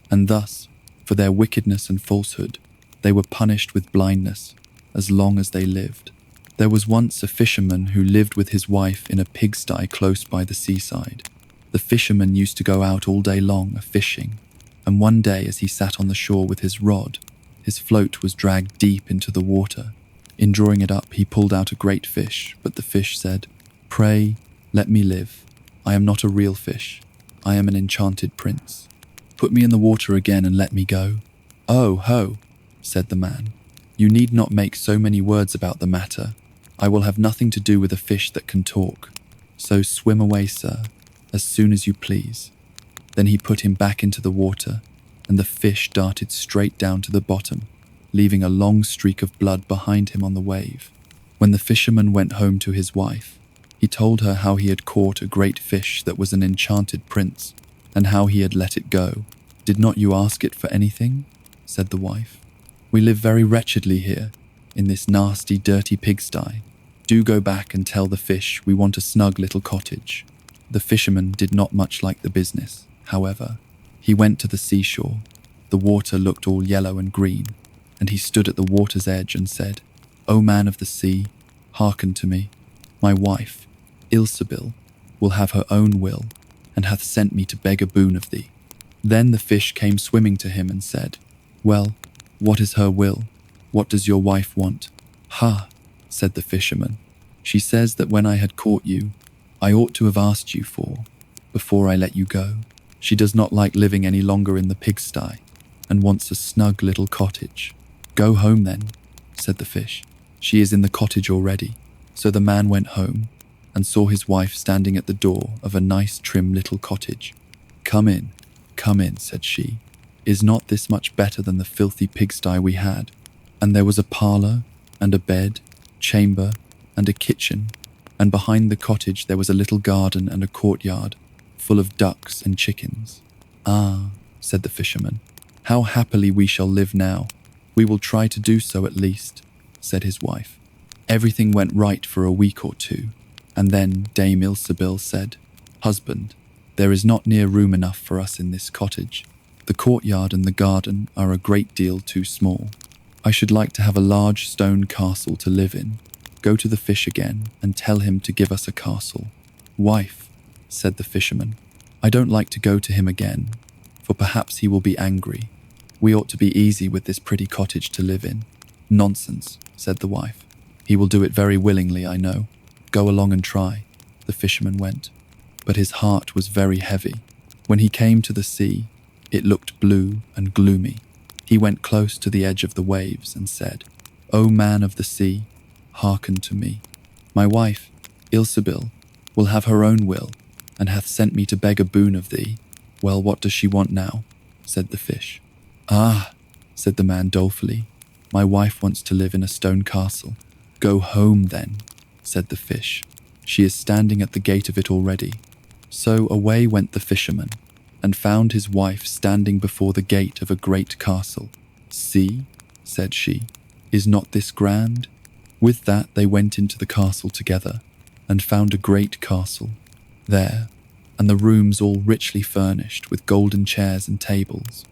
And thus, for their wickedness and falsehood, they were punished with blindness as long as they lived. There was once a fisherman who lived with his wife in a pigsty close by the seaside. The fisherman used to go out all day long a-fishing, and one day as he sat on the shore with his rod, his float was dragged deep into the water. In drawing it up, he pulled out a great fish, but the fish said, "Pray, let me live. I am not a real fish. I am an enchanted prince. Put me in the water again and let me go." "Oh, ho," said the man. "You need not make so many words about the matter. I will have nothing to do with a fish that can talk. So swim away, sir, as soon as you please." Then he put him back into the water, and the fish darted straight down to the bottom, leaving a long streak of blood behind him on the wave. When the fisherman went home to his wife, he told her how he had caught a great fish that was an enchanted prince, and how he had let it go. "Did not you ask it for anything?" said the wife. "We live very wretchedly here, in this nasty, dirty pigsty. Do go back and tell the fish we want a snug little cottage." The fisherman did not much like the business, however. He went to the seashore. The water looked all yellow and green, and he stood at the water's edge and said, "O man of the sea, hearken to me. My wife, Ilsebil, will have her own will, and hath sent me to beg a boon of thee." Then the fish came swimming to him and said, "Well, what is her will? What does your wife want?" "Ha," said the fisherman. "She says that when I had caught you, I ought to have asked you before I let you go. She does not like living any longer in the pigsty, and wants a snug little cottage." "Go home then," said the fish. "She is in the cottage already." So the man went home, and saw his wife standing at the door of a nice trim little cottage. Come in," said she. "Is not this much better than the filthy pigsty we had?" And there was a parlour, and a bed, chamber, and a kitchen, and behind the cottage there was a little garden and a courtyard, full of ducks and chickens. "Ah," said the fisherman, "how happily we shall live now. We will try to do so at least," said his wife. Everything went right for a week or two, and then Dame Ilsebil said, "Husband, there is not near room enough for us in this cottage. The courtyard and the garden are a great deal too small. I should like to have a large stone castle to live in. Go to the fish again and tell him to give us a castle." "Wife," said the fisherman, "I don't like to go to him again, for perhaps he will be angry. We ought to be easy with this pretty cottage to live in." "Nonsense," said the wife. "He will do it very willingly, I know. Go along and try." The fisherman went, but his heart was very heavy. When he came to the sea, it looked blue and gloomy. He went close to the edge of the waves and said, "O man of the sea, hearken to me. My wife, Ilsebil, will have her own will, and hath sent me to beg a boon of thee." "Well, what does she want now?" said the fish. "Ah," said the man dolefully, "my wife wants to live in a stone castle." "Go home then," said the fish. "She is standing at the gate of it already." So away went the fisherman, and found his wife standing before the gate of a great castle. "See," said she, "is not this grand?" With that they went into the castle together, and found a great castle there, and the rooms all richly furnished with golden chairs and tables.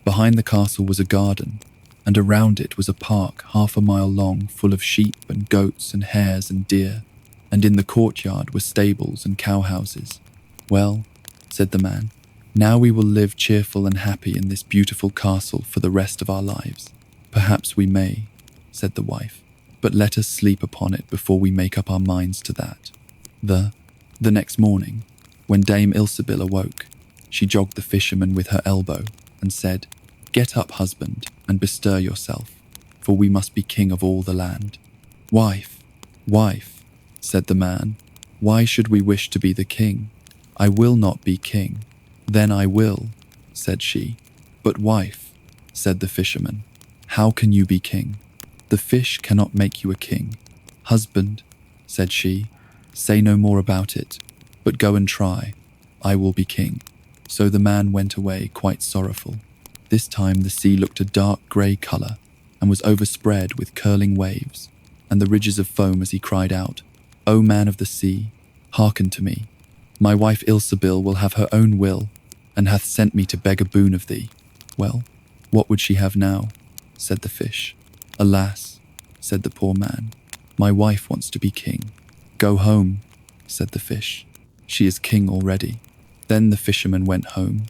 Behind the castle was a garden, and around it was a park 1/2 mile long, full of sheep and goats and hares and deer, and in the courtyard were stables and cowhouses. "Well," said the man, "now we will live cheerful and happy in this beautiful castle for the rest of our lives." "Perhaps we may," said the wife, "but let us sleep upon it before we make up our minds to that." The next morning, when Dame Ilsebil awoke, she jogged the fisherman with her elbow and said, "Get up, husband, and bestir yourself, for we must be king of all the land." Wife," said the man, "why should we wish to be the king? I will not be king." "Then I will," said she. "But wife," said the fisherman, "how can you be king? The fish cannot make you a king." "Husband," said she, "say no more about it, but go and try. I will be king." So the man went away quite sorrowful. This time the sea looked a dark grey colour, and was overspread with curling waves, and the ridges of foam as he cried out, "O man of the sea, hearken to me. My wife Ilsebil will have her own will, and hath sent me to beg a boon of thee." "Well, what would she have now?" said the fish. "Alas," said the poor man, My wife wants to be king." "Go home," said the fish. "She is king already." Then the fisherman went home,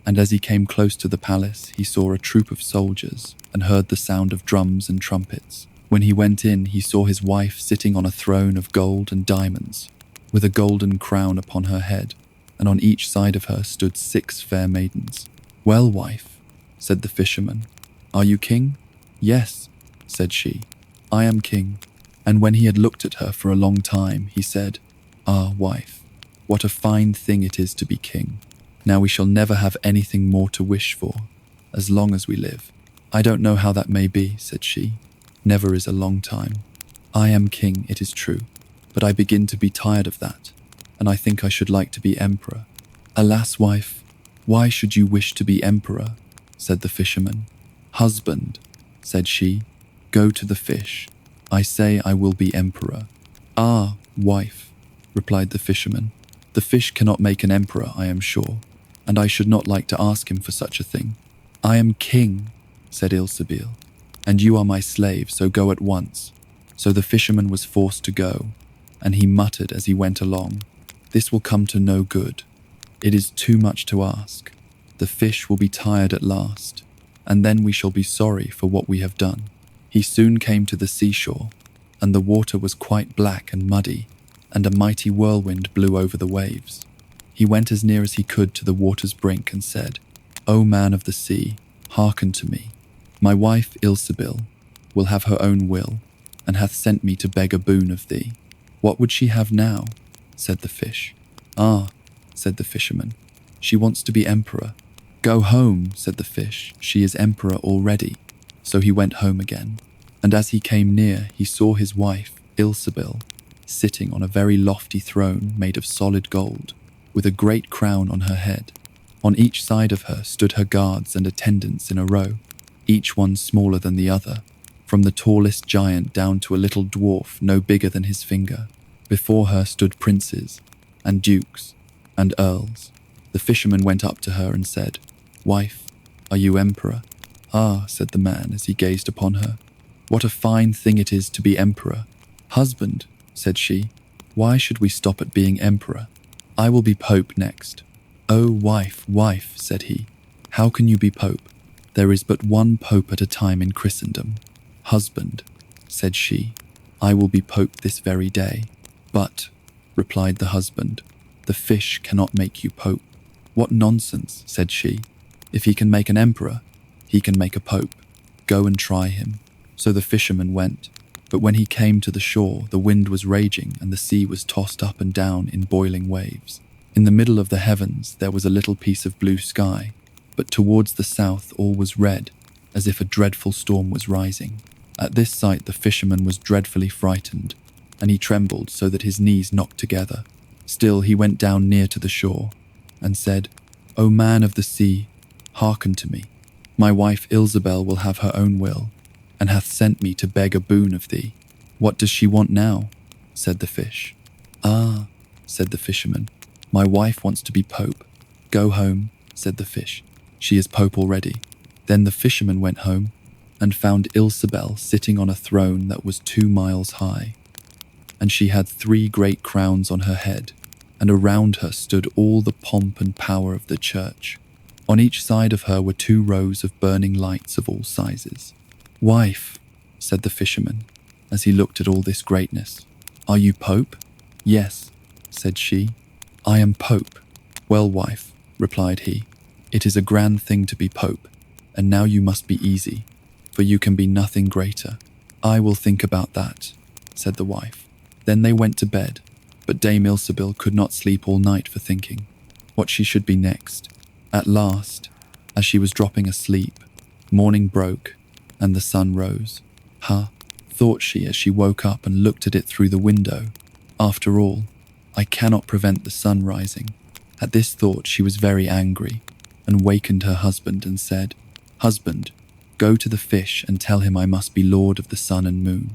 and as he came close to the palace, he saw a troop of soldiers and heard the sound of drums and trumpets. When he went in, he saw his wife sitting on a throne of gold and diamonds, with a golden crown upon her head, and on each side of her stood 6 fair maidens. "Well, wife," said the fisherman, "are you king?" "Yes," said she, "I am king." And when he had looked at her for a long time, he said, "Ah, wife, what a fine thing it is to be king. Now we shall never have anything more to wish for, as long as we live." "I don't know how that may be," said she. "Never is a long time. I am king, it is true, but I begin to be tired of that, and I think I should like to be emperor." "Alas, wife, why should you wish to be emperor?" said the fisherman. "Husband," said she, "go to the fish. I say I will be emperor." "Ah, wife," replied the fisherman, "the fish cannot make an emperor, I am sure, and I should not like to ask him for such a thing." "I am king," said Ilsebil, "and you are my slave, so go at once." So the fisherman was forced to go, and he muttered as he went along, "This will come to no good. It is too much to ask. The fish will be tired at last, and then we shall be sorry for what we have done." He soon came to the seashore, and the water was quite black and muddy, and a mighty whirlwind blew over the waves. He went as near as he could to the water's brink and said, "O man of the sea, hearken to me. My wife Ilsebil will have her own will, and hath sent me to beg a boon of thee." "What would she have now?" said the fish. "Ah," said the fisherman, "she wants to be emperor." "Go home," said the fish, "she is emperor already." So he went home again, and as he came near, he saw his wife, Ilsebil, sitting on a very lofty throne made of solid gold, with a great crown on her head. On each side of her stood her guards and attendants in a row, each one smaller than the other, from the tallest giant down to a little dwarf no bigger than his finger. Before her stood princes, and dukes, and earls. The fisherman went up to her and said, "Wife, are you emperor?" "Ah," said the man as he gazed upon her, "what a fine thing it is to be emperor." "Husband," said she, "why should we stop at being emperor? I will be pope next." "Oh, wife, wife," said he, "how can you be pope? There is but one pope at a time in Christendom." "Husband," said she, "I will be pope this very day." "But," replied the husband, "the fish cannot make you pope." "What nonsense," said she. "If he can make an emperor, he can make a pope. Go and try him." So the fisherman went, but when he came to the shore, the wind was raging and the sea was tossed up and down in boiling waves. In the middle of the heavens there was a little piece of blue sky, but towards the south all was red, as if a dreadful storm was rising. At this sight the fisherman was dreadfully frightened, and he trembled so that his knees knocked together. Still he went down near to the shore, and said, "O man of the sea, hearken to me. My wife Ilsebil will have her own will, and hath sent me to beg a boon of thee." "What does she want now?" said the fish. "Ah," said the fisherman, "my wife wants to be pope." "Go home," said the fish, "she is pope already." Then the fisherman went home, and found Ilsebil sitting on a throne that was 2 miles high, and she had 3 great crowns on her head, and around her stood all the pomp and power of the church. On each side of her were 2 rows of burning lights of all sizes. "Wife," said the fisherman, as he looked at all this greatness, "are you pope?" "Yes," said she, "I am pope." "Well, wife," replied he, "it is a grand thing to be pope, and now you must be easy, for you can be nothing greater." "I will think about that," said the wife. Then they went to bed, but Dame Ilsebil could not sleep all night for thinking what she should be next. At last, as she was dropping asleep, morning broke, and the sun rose. "Ha," thought she as she woke up and looked at it through the window. "After all, I cannot prevent the sun rising." At this thought she was very angry, and wakened her husband and said, "Husband, go to the fish and tell him I must be lord of the sun and moon."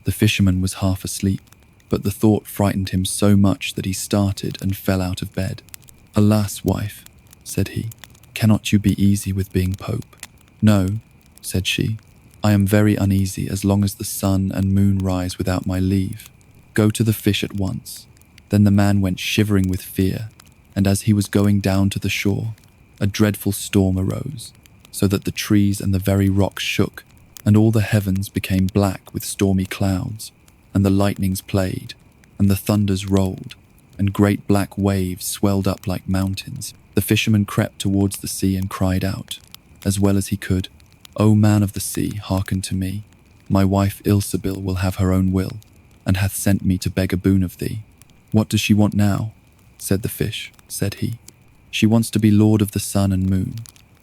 The fisherman was half asleep, but the thought frightened him so much that he started and fell out of bed. "Alas, wife," said he, "cannot you be easy with being pope?" "No," said she, I am very uneasy as long as the sun and moon rise without my leave. Go to the fish at once." Then the man went shivering with fear, and as he was going down to the shore, a dreadful storm arose, so that the trees and the very rocks shook, and all the heavens became black with stormy clouds, and the lightnings played, and the thunders rolled, and great black waves swelled up like mountains. The fisherman crept towards the sea and cried out, as well as he could, "O man of the sea, hearken to me. My wife Ilsebil will have her own will, and hath sent me to beg a boon of thee." "What does she want now?" said the fish, said he. "She wants to be lord of the sun and moon."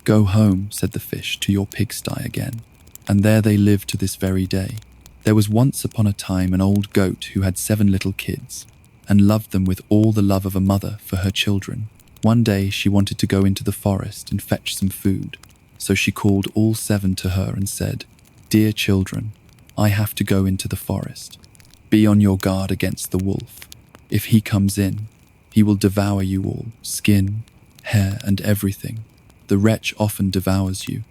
"Go home," said the fish, "to your pigsty again." And there they live to this very day. There was once upon a time an old goat who had 7 little kids, and loved them with all the love of a mother for her children. One day she wanted to go into the forest and fetch some food, so she called all 7 to her and said, "Dear children, I have to go into the forest. Be on your guard against the wolf. If he comes in, he will devour you all, skin, hair, and everything. The wretch often devours you,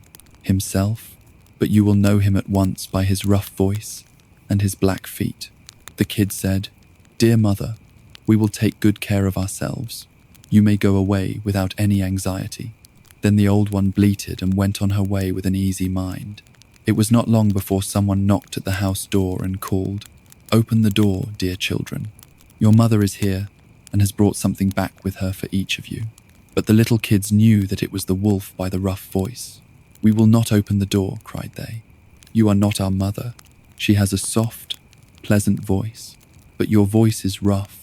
himself, but you will know him at once by his rough voice and his black feet." The kid said, "Dear mother, we will take good care of ourselves. You may go away without any anxiety." Then the old one bleated and went on her way with an easy mind. It was not long before someone knocked at the house door and called, "Open the door, dear children. Your mother is here and has brought something back with her for each of you." But the little kids knew that it was the wolf by the rough voice. "We will not open the door," cried they. "You are not our mother. She has a soft, pleasant voice, but your voice is rough.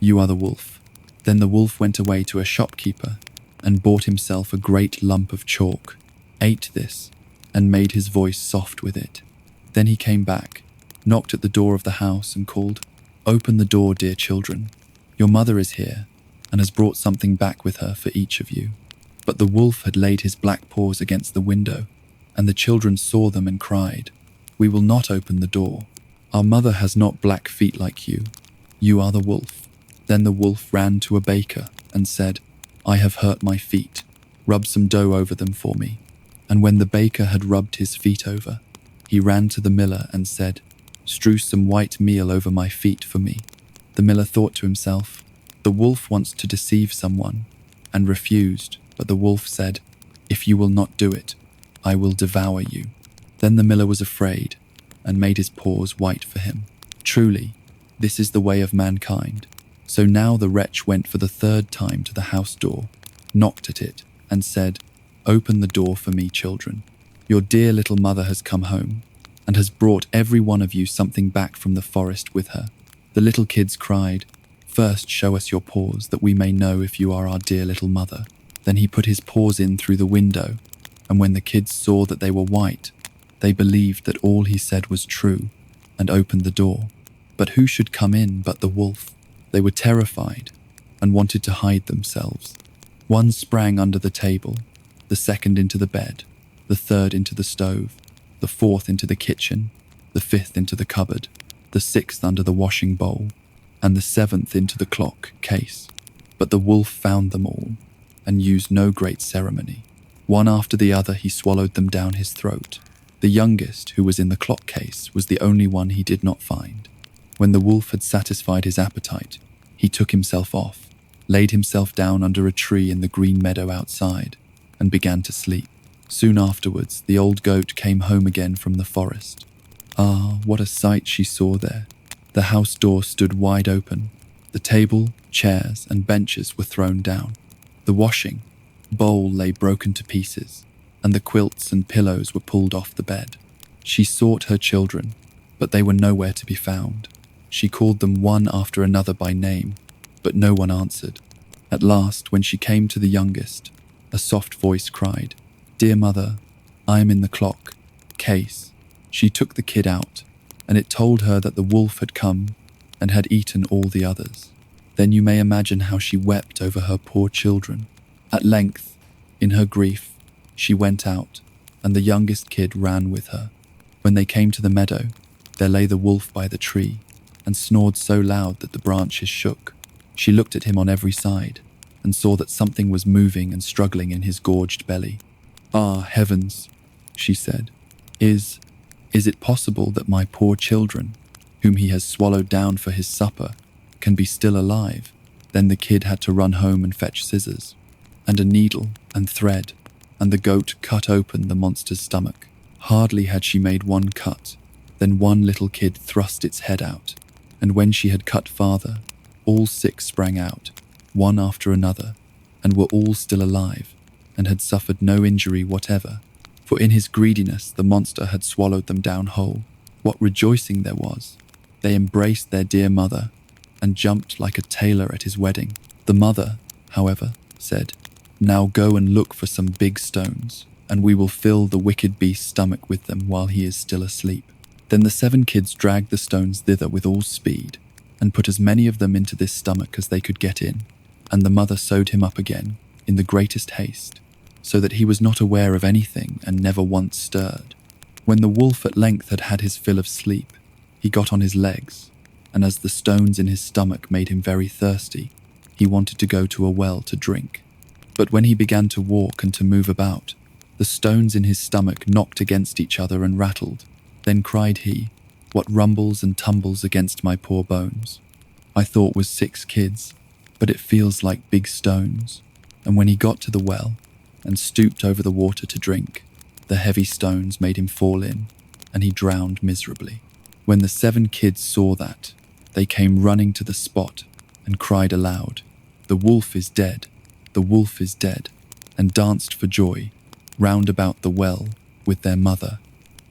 You are the wolf." Then the wolf went away to a shopkeeper and bought himself a great lump of chalk, ate this, and made his voice soft with it. Then he came back, knocked at the door of the house and called, "Open the door, dear children. Your mother is here and has brought something back with her for each of you." But the wolf had laid his black paws against the window, and the children saw them and cried, "We will not open the door. Our mother has not black feet like you. You are the wolf." Then the wolf ran to a baker and said, "I have hurt my feet. Rub some dough over them for me." And when the baker had rubbed his feet over, he ran to the miller and said, "Strew some white meal over my feet for me." The miller thought to himself, "The wolf wants to deceive someone," and refused. But the wolf said, "If you will not do it, I will devour you." Then the miller was afraid and made his paws white for him. Truly, this is the way of mankind. So now the wretch went for the 3rd time to the house door, knocked at it, and said, "Open the door for me, children. Your dear little mother has come home and has brought every one of you something back from the forest with her." The little kids cried, "First show us your paws that we may know if you are our dear little mother." Then he put his paws in through the window, and when the kids saw that they were white, they believed that all he said was true and opened the door. But who should come in but the wolf? They were terrified and wanted to hide themselves. One sprang under the table, the second into the bed, the third into the stove, the fourth into the kitchen, the fifth into the cupboard, the sixth under the washing bowl, and the 7th into the clock case. But the wolf found them all and used no great ceremony. One after the other he swallowed them down his throat. The youngest, who was in the clock case, was the only one he did not find. When the wolf had satisfied his appetite, he took himself off, laid himself down under a tree in the green meadow outside, and began to sleep. Soon afterwards, the old goat came home again from the forest. Ah, what a sight she saw there! The house door stood wide open. The table, chairs, and benches were thrown down. The washing bowl lay broken to pieces, and the quilts and pillows were pulled off the bed. She sought her children, but they were nowhere to be found. She called them one after another by name, but no one answered. At last, when she came to the youngest, a soft voice cried, "Dear mother, I am in the clock case." She took the kid out, and it told her that the wolf had come and had eaten all the others. Then you may imagine how she wept over her poor children. At length, in her grief, she went out, and the youngest kid ran with her. When they came to the meadow, there lay the wolf by the tree, and snored so loud that the branches shook. She looked at him on every side, and saw that something was moving and struggling in his gorged belly. "Ah, heavens," she said, Is it possible that my poor children, whom he has swallowed down for his supper, can be still alive?" Then the kid had to run home and fetch scissors, and a needle and thread, and the goat cut open the monster's stomach. Hardly had she made one cut, then one little kid thrust its head out, and when she had cut farther, all 6 sprang out, one after another, and were all still alive, and had suffered no injury whatever, for in his greediness the monster had swallowed them down whole. What rejoicing there was! They embraced their dear mother, and jumped like a tailor at his wedding. The mother, however, said, "Now go and look for some big stones, and we will fill the wicked beast's stomach with them while he is still asleep." Then the 7 kids dragged the stones thither with all speed, and put as many of them into this stomach as they could get in, and the mother sewed him up again in the greatest haste, so that he was not aware of anything and never once stirred. When the wolf at length had had his fill of sleep, he got on his legs, and as the stones in his stomach made him very thirsty, he wanted to go to a well to drink. But when he began to walk and to move about, the stones in his stomach knocked against each other and rattled. Then cried he, "What rumbles and tumbles against my poor bones? I thought was 6 kids, but it feels like big stones." And when he got to the well, and stooped over the water to drink, the heavy stones made him fall in, and he drowned miserably. When the 7 kids saw that, they came running to the spot and cried aloud, "The wolf is dead, the wolf is dead," and danced for joy round about the well with their mother.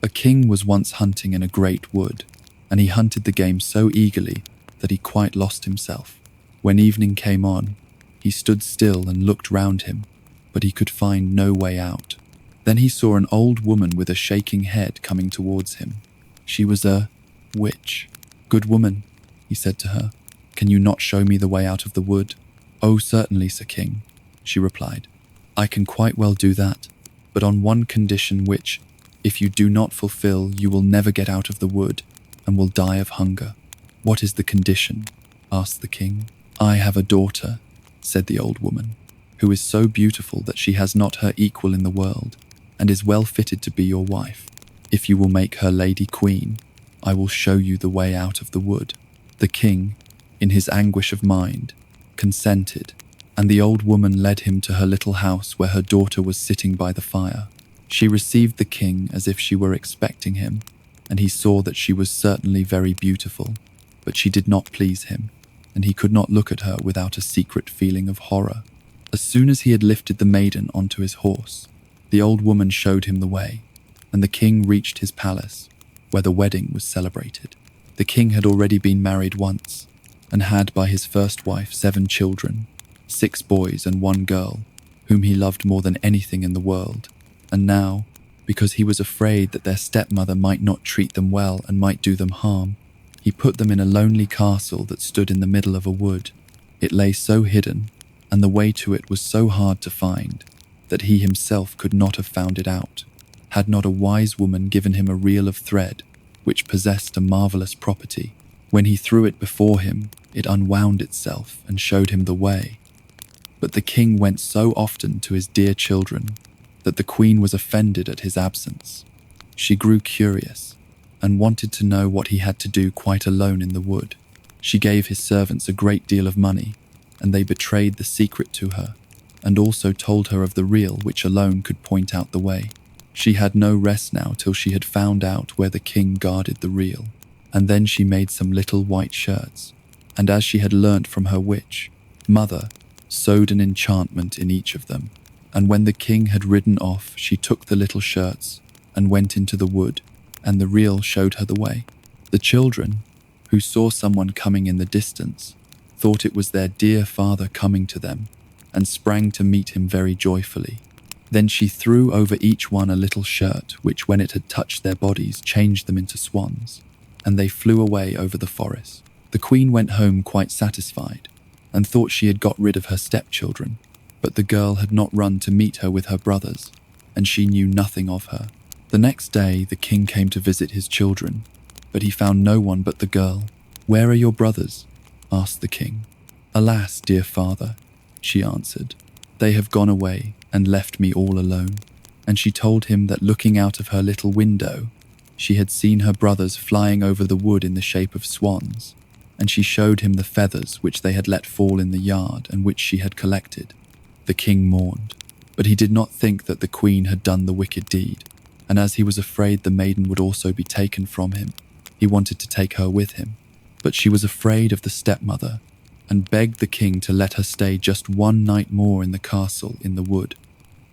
A king was once hunting in a great wood, and he hunted the game so eagerly that he quite lost himself. When evening came on, he stood still and looked round him, but he could find no way out. Then he saw an old woman with a shaking head coming towards him. She was a witch. "Good woman," he said to her, "can you not show me the way out of the wood?" "Oh, certainly, Sir King," she replied. "I can quite well do that, but on one condition which, if you do not fulfill, you will never get out of the wood and will die of hunger." "What is the condition?" asked the king. "I have a daughter," said the old woman, "who is so beautiful that she has not her equal in the world, and is well fitted to be your wife. If you will make her lady queen, I will show you the way out of the wood." The king, in his anguish of mind, consented, and the old woman led him to her little house where her daughter was sitting by the fire. She received the king as if she were expecting him, and he saw that she was certainly very beautiful, but she did not please him, and he could not look at her without a secret feeling of horror. As soon as he had lifted the maiden onto his horse, the old woman showed him the way, and the king reached his palace, where the wedding was celebrated. The king had already been married once, and had by his first wife 7 children, 6 boys and 1 girl, whom he loved more than anything in the world. And now, because he was afraid that their stepmother might not treat them well and might do them harm, he put them in a lonely castle that stood in the middle of a wood. It lay so hidden, and the way to it was so hard to find, that he himself could not have found it out, had not a wise woman given him a reel of thread, which possessed a marvellous property. When he threw it before him, it unwound itself and showed him the way. But the king went so often to his dear children that the queen was offended at his absence. She grew curious and wanted to know what he had to do quite alone in the wood. She gave his servants a great deal of money, and they betrayed the secret to her, and also told her of the reel which alone could point out the way. She had no rest now till she had found out where the king guarded the reel, and then she made some little white shirts, and as she had learnt from her witch mother, sewed an enchantment in each of them. And when the king had ridden off, she took the little shirts and went into the wood, and the reel showed her the way. The children, who saw someone coming in the distance, thought it was their dear father coming to them, and sprang to meet him very joyfully. Then she threw over each one a little shirt, which when it had touched their bodies changed them into swans, and they flew away over the forest. The queen went home quite satisfied, and thought she had got rid of her stepchildren, but the girl had not run to meet her with her brothers, and she knew nothing of her. The next day the king came to visit his children, but he found no one but the girl. "Where are your brothers?" asked the king. "Alas, dear father," she answered, "they have gone away and left me all alone." And she told him that looking out of her little window, She had seen her brothers flying over the wood in the shape of swans, and she showed him the feathers which they had let fall in the yard and which she had collected. The king mourned, but he did not think that the queen had done the wicked deed, and as he was afraid the maiden would also be taken from him, he wanted to take her with him. But she was afraid of the stepmother, and begged the king to let her stay just one night more in the castle in the wood.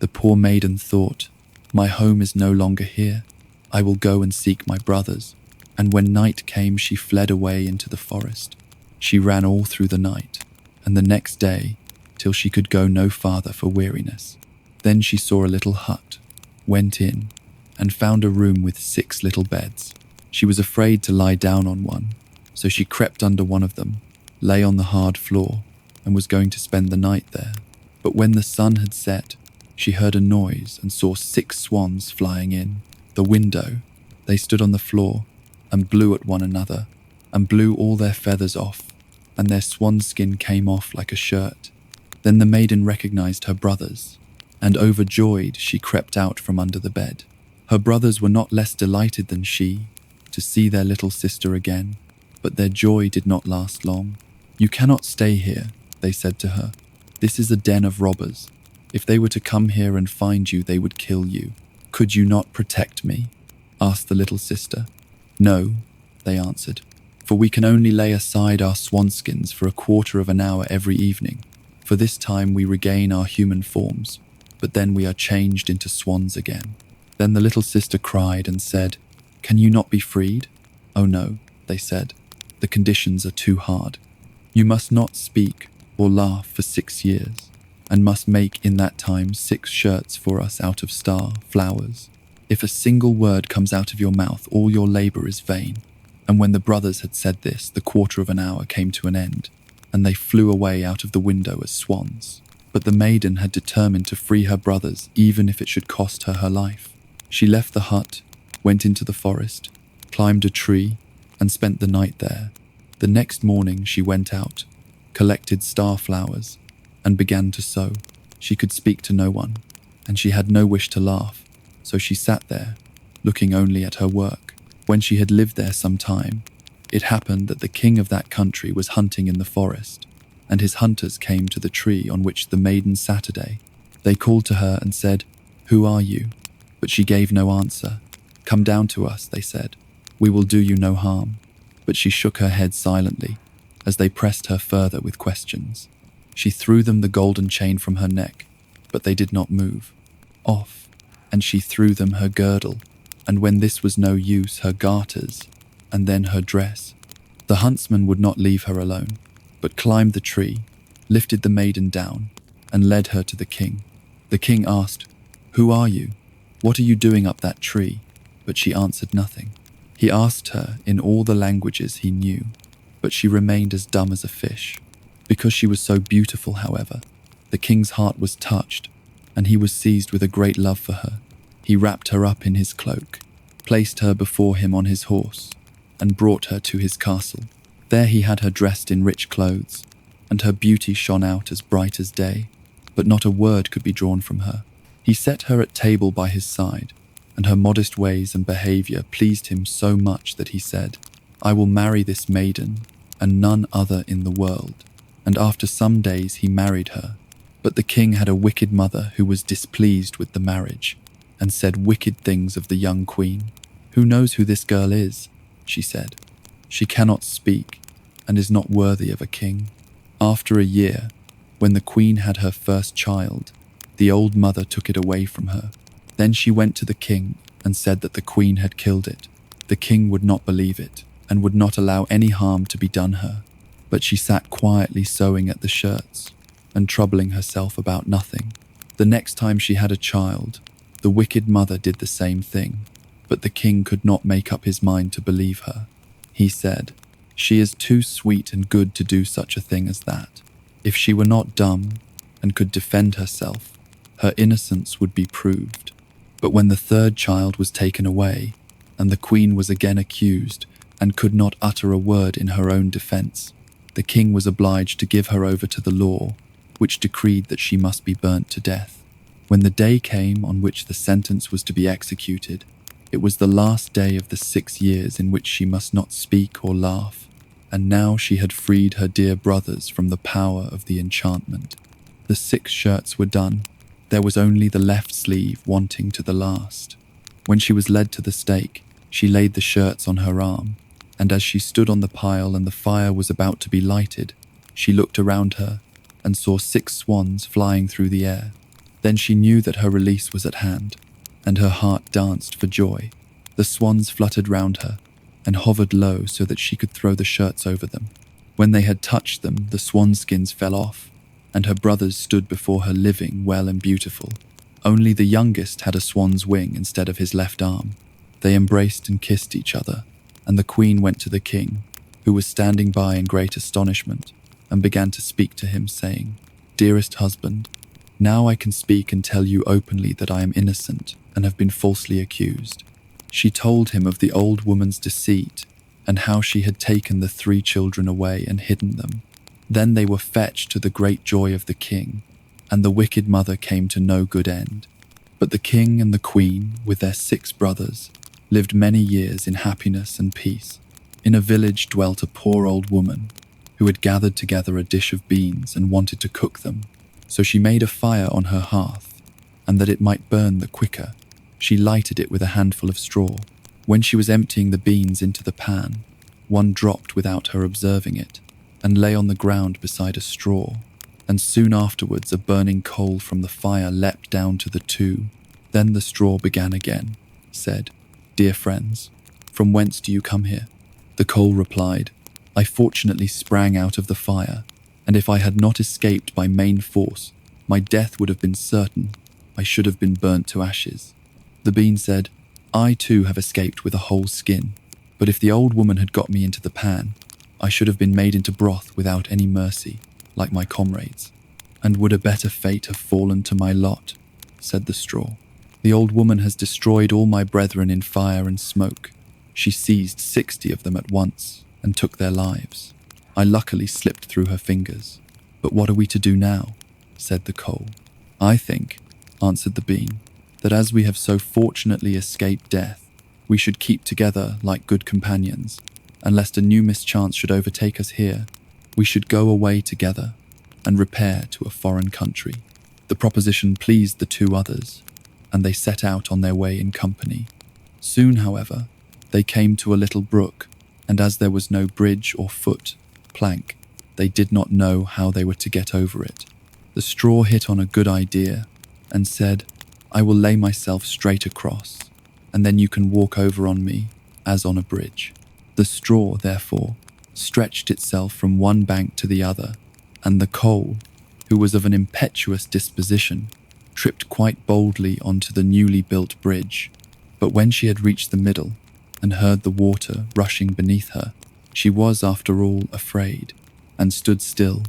The poor maiden thought, "My home is no longer here. I will go and seek my brothers." And when night came, she fled away into the forest. She ran all through the night, and the next day, till she could go no farther for weariness. Then she saw a little hut, went in, and found a room with 6 little beds. She was afraid to lie down on one, so she crept under one of them, lay on the hard floor, and was going to spend the night there. But when the sun had set, she heard a noise and saw 6 swans flying in the window. They stood on the floor and blew at one another, and blew all their feathers off, and their swan skin came off like a shirt. Then the maiden recognized her brothers, and overjoyed she crept out from under the bed. Her brothers were not less delighted than she to see their little sister again, but their joy did not last long. "You cannot stay here," they said to her. "This is a den of robbers. If they were to come here and find you, they would kill you. Could you not protect me?" asked the little sister. "No," they answered, "for we can only lay aside our swanskins for a quarter of an hour every evening. For this time we regain our human forms, but then we are changed into swans again." Then the little sister cried and said, "Can you not be freed?" "Oh no," they said, "the conditions are too hard. You must not speak or laugh for 6 years, and must make in that time 6 shirts for us out of star flowers. If a single word comes out of your mouth, all your labor is vain." And when the brothers had said this, the quarter of an hour came to an end, and they flew away out of the window as swans. But the maiden had determined to free her brothers, even if it should cost her her life. She left the hut, went into the forest, climbed a tree, and spent the night there. The next morning she went out, collected star flowers, and began to sew. She could speak to no one, and she had no wish to laugh, so she sat there, looking only at her work. When she had lived there some time, it happened that the king of that country was hunting in the forest, and his hunters came to the tree on which the maiden sat a day. They called to her and said, "Who are you?" But she gave no answer. "Come down to us," they said. "We will do you no harm." But she shook her head silently, as they pressed her further with questions. She threw them the golden chain from her neck, but they did not move. Off. And she threw them her girdle, and when this was no use, her garters, and then her dress. The huntsman would not leave her alone, but climbed the tree, lifted the maiden down, and led her to the king. The king asked, "Who are you? What are you doing up that tree?" But she answered nothing. He asked her in all the languages he knew, but she remained as dumb as a fish. Because she was so beautiful, however, the king's heart was touched, and he was seized with a great love for her. He wrapped her up in his cloak, placed her before him on his horse, and brought her to his castle. There he had her dressed in rich clothes, and her beauty shone out as bright as day, but not a word could be drawn from her. He set her at table by his side, and her modest ways and behavior pleased him so much that he said, "I will marry this maiden, and none other in the world." And after some days he married her. But the king had a wicked mother who was displeased with the marriage, and said wicked things of the young queen. "Who knows who this girl is?" she said. "She cannot speak, and is not worthy of a king." After a year, when the queen had her first child, the old mother took it away from her. Then she went to the king and said that the queen had killed it. The king would not believe it, and would not allow any harm to be done her. But she sat quietly sewing at the shirts, and troubling herself about nothing. The next time she had a child, the wicked mother did the same thing, but the king could not make up his mind to believe her. He said, "She is too sweet and good to do such a thing as that. If she were not dumb and could defend herself, her innocence would be proved." But when the third child was taken away, and the queen was again accused and could not utter a word in her own defense, the king was obliged to give her over to the law, which decreed that she must be burnt to death. When the day came on which the sentence was to be executed, It was the last day of the 6 years in which she must not speak or laugh, and now she had freed her dear brothers from the power of the enchantment. The 6 shirts were done. There was only the left sleeve wanting to the last. When she was led to the stake, she laid the shirts on her arm, and as she stood on the pile and the fire was about to be lighted, she looked around her and saw 6 swans flying through the air. Then she knew that her release was at hand, and her heart danced for joy. The swans fluttered round her and hovered low so that she could throw the shirts over them. When they had touched them, the swan skins fell off, and her brothers stood before her living, well and beautiful. Only the youngest had a swan's wing instead of his left arm. They embraced and kissed each other, and the queen went to the king, who was standing by in great astonishment, and began to speak to him, saying, "Dearest husband, now I can speak and tell you openly that I am innocent and have been falsely accused." She told him of the old woman's deceit and how she had taken the 3 children away and hidden them. Then they were fetched to the great joy of the king, and the wicked mother came to no good end. But the king and the queen, with their 6 brothers, lived many years in happiness and peace. In a village dwelt a poor old woman who had gathered together a dish of beans and wanted to cook them. So she made a fire on her hearth, and that it might burn the quicker, she lighted it with a handful of straw. When she was emptying the beans into the pan, one dropped without her observing it, and lay on the ground beside a straw, and soon afterwards a burning coal from the fire leapt down to the 2. Then the straw began again, said, "Dear friends, from whence do you come here?" The coal replied, "I fortunately sprang out of the fire, and if I had not escaped by main force, my death would have been certain. I should have been burnt to ashes." The bean said, "I too have escaped with a whole skin, but if the old woman had got me into the pan, I should have been made into broth without any mercy, like my comrades. And would a better fate have fallen to my lot?" said the straw. "The old woman has destroyed all my brethren in fire and smoke. She seized 60 of them at once and took their lives. I luckily slipped through her fingers. But what are we to do now?" said the coal. "I think," answered the bean, "that as we have so fortunately escaped death, we should keep together like good companions, and lest a new mischance should overtake us here, we should go away together and repair to a foreign country." The proposition pleased the 2 others, and they set out on their way in company. Soon, however, they came to a little brook, and as there was no bridge or foot, plank, they did not know how they were to get over it. The straw hit on a good idea and said, "I will lay myself straight across, and then you can walk over on me as on a bridge." The straw, therefore, stretched itself from one bank to the other, and the coal, who was of an impetuous disposition, tripped quite boldly onto the newly built bridge. But when she had reached the middle and heard the water rushing beneath her, she was, after all, afraid, and stood still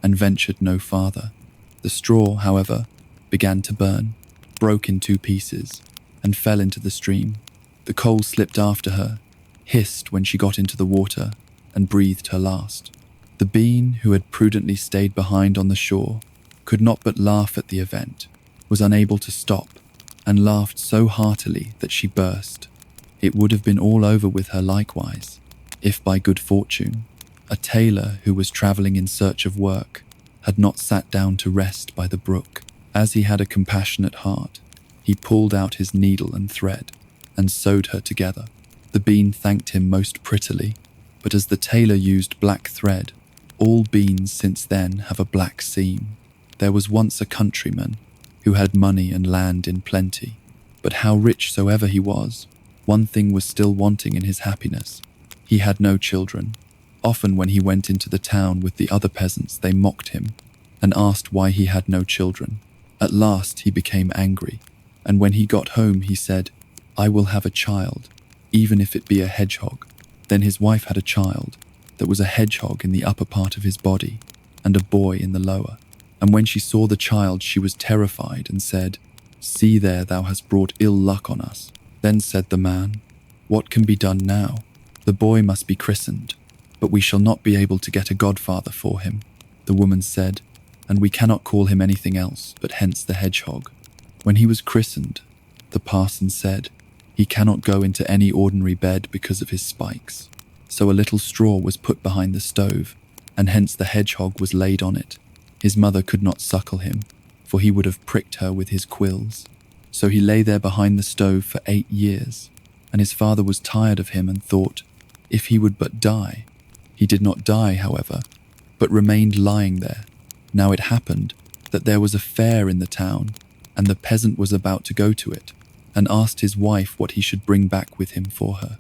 and ventured no farther. The straw, however, began to burn, broke in 2 pieces, and fell into the stream. The coal slipped after her, hissed when she got into the water, and breathed her last. The bean, who had prudently stayed behind on the shore, could not but laugh at the event, was unable to stop, and laughed so heartily that she burst. It would have been all over with her likewise, if by good fortune, a tailor who was travelling in search of work had not sat down to rest by the brook. As he had a compassionate heart, he pulled out his needle and thread, and sewed her together. The bean thanked him most prettily, but as the tailor used black thread, all beans since then have a black seam. There was once a countryman who had money and land in plenty, but how rich soever he was, one thing was still wanting in his happiness. He had no children. Often when he went into the town with the other peasants, they mocked him and asked why he had no children. At last he became angry, and when he got home he said, "I will have a child, even if it be a hedgehog." Then his wife had a child that was a hedgehog in the upper part of his body and a boy in the lower. And when she saw the child, she was terrified and said, "See there, thou hast brought ill luck on us." Then said the man, "What can be done now? The boy must be christened, but we shall not be able to get a godfather for him." The woman said, "And we cannot call him anything else but hence the hedgehog." When he was christened, the parson said, He cannot go into any ordinary bed because of his spikes. So a little straw was put behind the stove, and hence the hedgehog was laid on it. His mother could not suckle him, for he would have pricked her with his quills. So he lay there behind the stove for 8 years, and his father was tired of him and thought, if he would but die. He did not die, however, but remained lying there. Now it happened that there was a fair in the town, and the peasant was about to go to it, and asked his wife what he should bring back with him for her.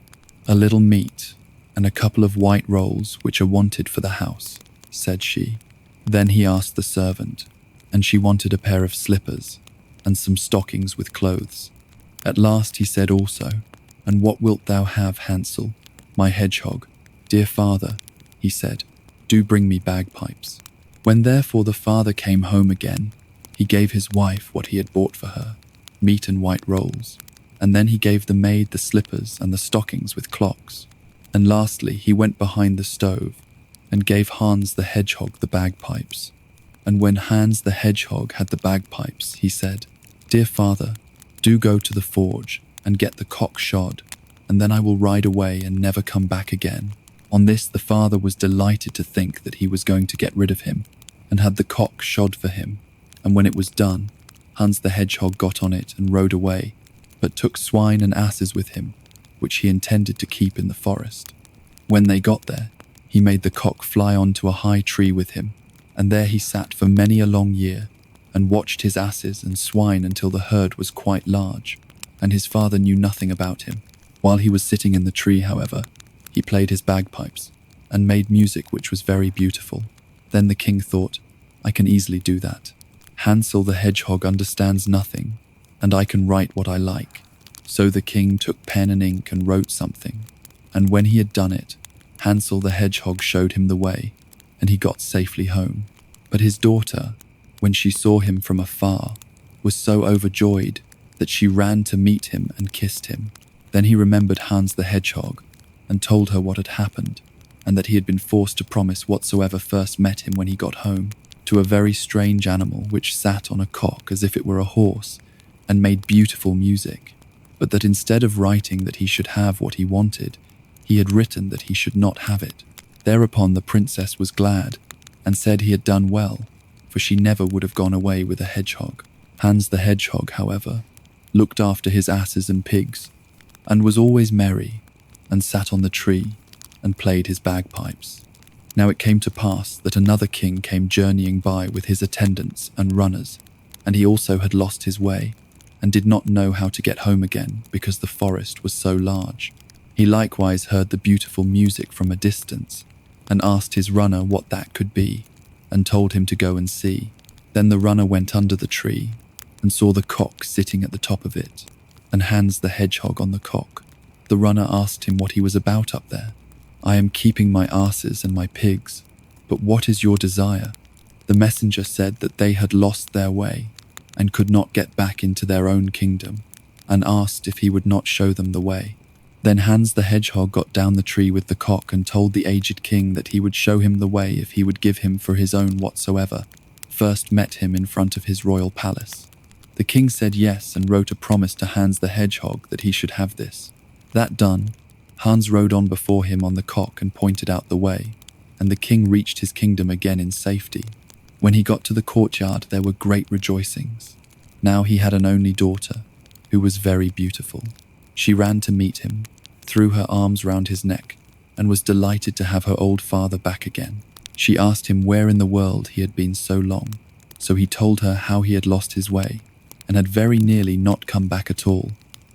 A little meat, and a couple of white rolls which are wanted for the house, said she. Then he asked the servant, and she wanted a pair of slippers, and some stockings with clothes. At last he said also, and what wilt thou have, Hansel, my hedgehog? Dear father, he said, do bring me bagpipes. When therefore the father came home again, he gave his wife what he had bought for her, meat and white rolls, and then he gave the maid the slippers and the stockings with clocks. And lastly he went behind the stove, and gave Hans the hedgehog the bagpipes. And when Hans the hedgehog had the bagpipes, he said, Dear father, do go to the forge, and get the cock shod, and then I will ride away and never come back again. On this the father was delighted to think that he was going to get rid of him, and had the cock shod for him. And when it was done, Hans the hedgehog got on it and rode away, but took swine and asses with him, which he intended to keep in the forest. When they got there, he made the cock fly onto a high tree with him, and there he sat for many a long year, and watched his asses and swine until the herd was quite large, and his father knew nothing about him. While he was sitting in the tree, however, he played his bagpipes, and made music which was very beautiful. Then the king thought, I can easily do that. Hansel the hedgehog understands nothing, and I can write what I like. So the king took pen and ink and wrote something, and when he had done it, Hansel the hedgehog showed him the way, and he got safely home. But his daughter, when she saw him from afar, was so overjoyed that she ran to meet him and kissed him. Then he remembered Hans the hedgehog, and told her what had happened, and that he had been forced to promise whatsoever first met him when he got home, to a very strange animal which sat on a cock as if it were a horse, and made beautiful music, but that instead of writing that he should have what he wanted, he had written that he should not have it. Thereupon the princess was glad, and said he had done well, for she never would have gone away with a hedgehog. Hans the hedgehog, however, looked after his asses and pigs, and was always merry, and sat on the tree, and played his bagpipes. Now it came to pass that another king came journeying by with his attendants and runners, and he also had lost his way, and did not know how to get home again because the forest was so large. He likewise heard the beautiful music from a distance, and asked his runner what that could be, and told him to go and see. Then the runner went under the tree, and saw the cock sitting at the top of it, and Hans the hedgehog on the cock. The runner asked him what he was about up there. I am keeping my asses and my pigs, but what is your desire? The messenger said that they had lost their way, and could not get back into their own kingdom, and asked if he would not show them the way. Then Hans the hedgehog got down the tree with the cock and told the aged king that he would show him the way if he would give him for his own whatsoever first met him in front of his royal palace. The king said yes, and wrote a promise to Hans the hedgehog that he should have this. That done, Hans rode on before him on the cock and pointed out the way, and the king reached his kingdom again in safety. When he got to the courtyard, there were great rejoicings. Now he had an only daughter, who was very beautiful. She ran to meet him, threw her arms round his neck, and was delighted to have her old father back again. She asked him where in the world he had been so long, so he told her how he had lost his way, and had very nearly not come back at all,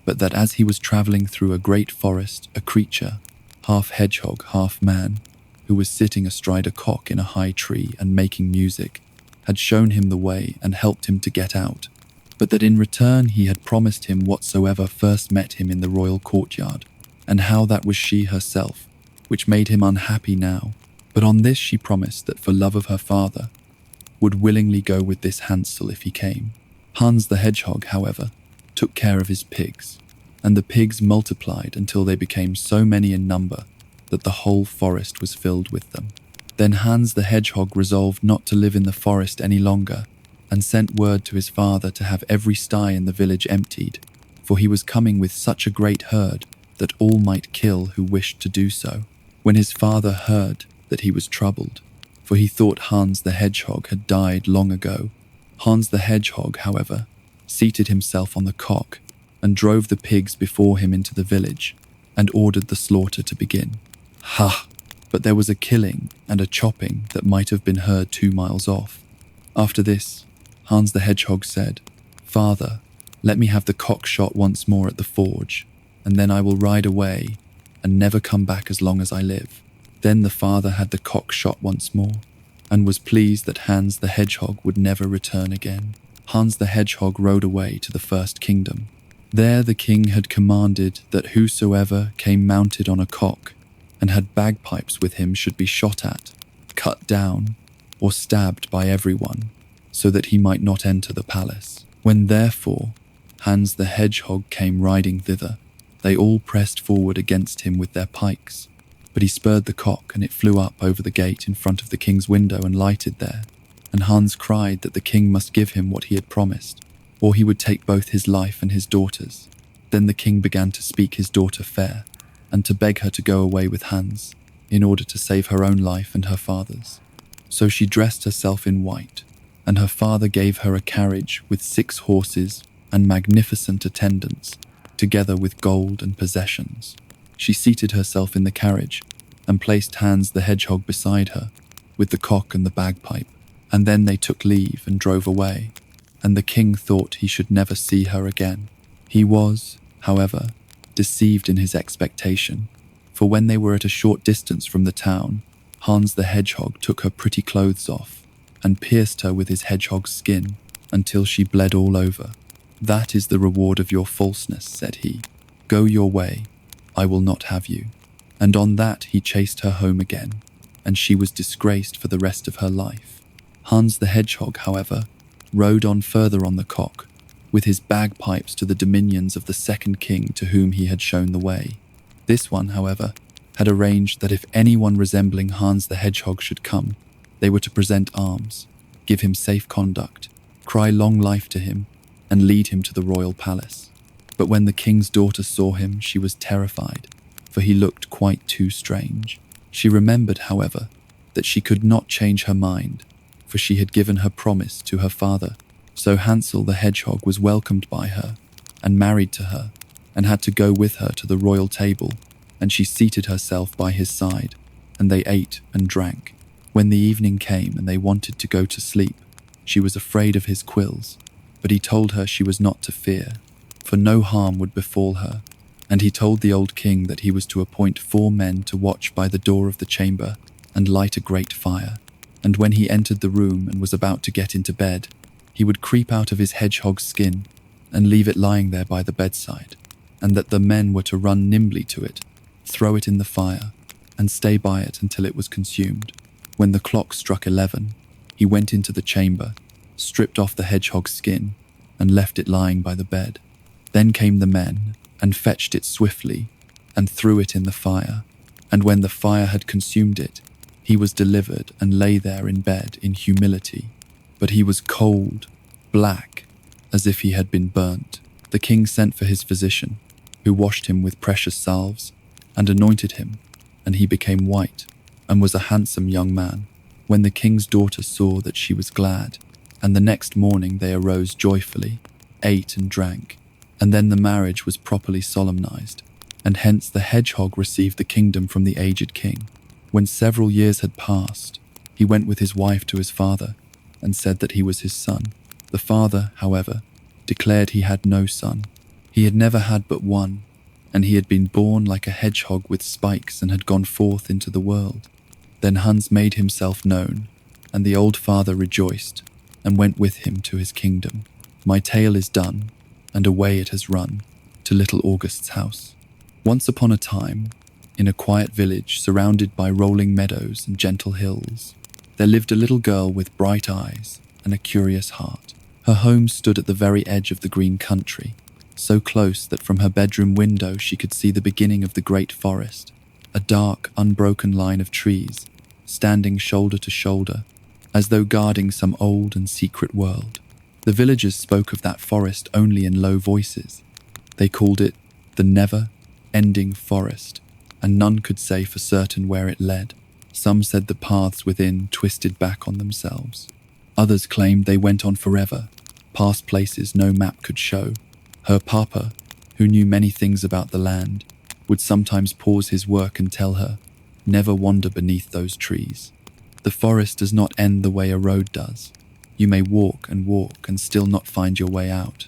but that as he was travelling through a great forest, a creature, half hedgehog, half man, who was sitting astride a cock in a high tree and making music, had shown him the way and helped him to get out, but that in return he had promised him whatsoever first met him in the royal courtyard, and how that was she herself, which made him unhappy now. But on this she promised that for love of her father, would willingly go with this Hansel if he came. Hans the hedgehog, however, took care of his pigs, and the pigs multiplied until they became so many in number that the whole forest was filled with them. Then Hans the hedgehog resolved not to live in the forest any longer, and sent word to his father to have every sty in the village emptied, for he was coming with such a great herd that all might kill who wished to do so. When his father heard that, he was troubled, for he thought Hans the Hedgehog had died long ago. Hans the Hedgehog, however, seated himself on the cock and drove the pigs before him into the village and ordered the slaughter to begin. Ha! But there was a killing and a chopping that might have been heard 2 miles off. After this, Hans the Hedgehog said, "Father, let me have the cock shot once more at the forge, and then I will ride away and never come back as long as I live." Then the father had the cock shot once more, and was pleased that Hans the Hedgehog would never return again. Hans the Hedgehog rode away to the first kingdom. There the king had commanded that whosoever came mounted on a cock and had bagpipes with him should be shot at, cut down, or stabbed by everyone, so that he might not enter the palace. When therefore Hans the Hedgehog came riding thither, they all pressed forward against him with their pikes, but he spurred the cock, and it flew up over the gate in front of the king's window and lighted there. And Hans cried that the king must give him what he had promised, or he would take both his life and his daughter's. Then the king began to speak his daughter fair, and to beg her to go away with Hans, in order to save her own life and her father's. So she dressed herself in white, and her father gave her a carriage with 6 horses and magnificent attendants, together with gold and possessions. She seated herself in the carriage and placed Hans the Hedgehog beside her, with the cock and the bagpipe, and then they took leave and drove away, and the king thought he should never see her again. He was, however, deceived in his expectation, for when they were at a short distance from the town, Hans the Hedgehog took her pretty clothes off and pierced her with his hedgehog's skin until she bled all over. "That is the reward of your falseness," said he. "Go your way, I will not have you." And on that he chased her home again, and she was disgraced for the rest of her life. Hans the Hedgehog, however, rode on further on the cock, with his bagpipes to the dominions of the second king to whom he had shown the way. This one, however, had arranged that if anyone resembling Hans the Hedgehog should come, they were to present arms, give him safe conduct, cry long life to him, and lead him to the royal palace. But when the king's daughter saw him, she was terrified, for he looked quite too strange. She remembered, however, that she could not change her mind, for she had given her promise to her father. So Hansel the Hedgehog was welcomed by her, and married to her, and had to go with her to the royal table, and she seated herself by his side, and they ate and drank. When the evening came and they wanted to go to sleep, she was afraid of his quills, but he told her she was not to fear, for no harm would befall her. And he told the old king that he was to appoint 4 men to watch by the door of the chamber and light a great fire. And when he entered the room and was about to get into bed, he would creep out of his hedgehog's skin and leave it lying there by the bedside, and that the men were to run nimbly to it, throw it in the fire, and stay by it until it was consumed. When the clock struck 11, he went into the chamber, stripped off the hedgehog's skin, and left it lying by the bed. Then came the men, and fetched it swiftly, and threw it in the fire. And when the fire had consumed it, he was delivered and lay there in bed in humility. But he was cold, black, as if he had been burnt. The king sent for his physician, who washed him with precious salves, and anointed him, and he became white, and was a handsome young man. When the king's daughter saw that, she was glad, and the next morning they arose joyfully, ate and drank, and then the marriage was properly solemnized, and hence the hedgehog received the kingdom from the aged king. When several years had passed, he went with his wife to his father, and said that he was his son. The father, however, declared he had no son. He had never had but one, and he had been born like a hedgehog with spikes and had gone forth into the world. Then Hans made himself known, and the old father rejoiced, and went with him to his kingdom. My tale is done, and away it has run, to little August's house. Once upon a time, in a quiet village surrounded by rolling meadows and gentle hills, there lived a little girl with bright eyes and a curious heart. Her home stood at the very edge of the green country, so close that from her bedroom window she could see the beginning of the great forest, a dark, unbroken line of trees, standing shoulder to shoulder, as though guarding some old and secret world. The villagers spoke of that forest only in low voices, They called it the never-ending forest, and none could say for certain where it led. Some said the paths within twisted back on themselves. Others claimed they went on forever, past places no map could show. Her papa, who knew many things about the land, would sometimes pause his work and tell her, "Never wander beneath those trees. The forest does not end the way a road does. You may walk and still not find your way out."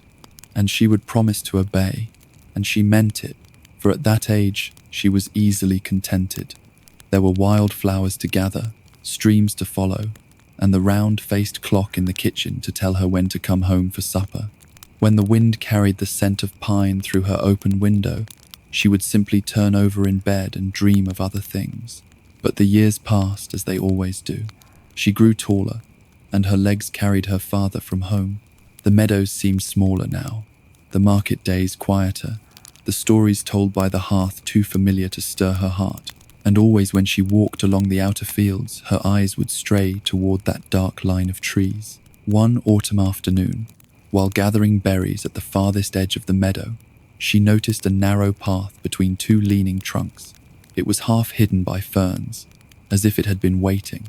And she would promise to obey, and she meant it, for at that age she was easily contented. There were wild flowers to gather, streams to follow, and the round-faced clock in the kitchen to tell her when to come home for supper. When the wind carried the scent of pine through her open window, she would simply turn over in bed and dream of other things. But the years passed as they always do. She grew taller, and her legs carried her farther from home. The meadows seemed smaller now, the market days quieter, the stories told by the hearth too familiar to stir her heart. And always when she walked along the outer fields, her eyes would stray toward that dark line of trees. One autumn afternoon, while gathering berries at the farthest edge of the meadow, she noticed a narrow path between two leaning trunks. It was half hidden by ferns, as if it had been waiting.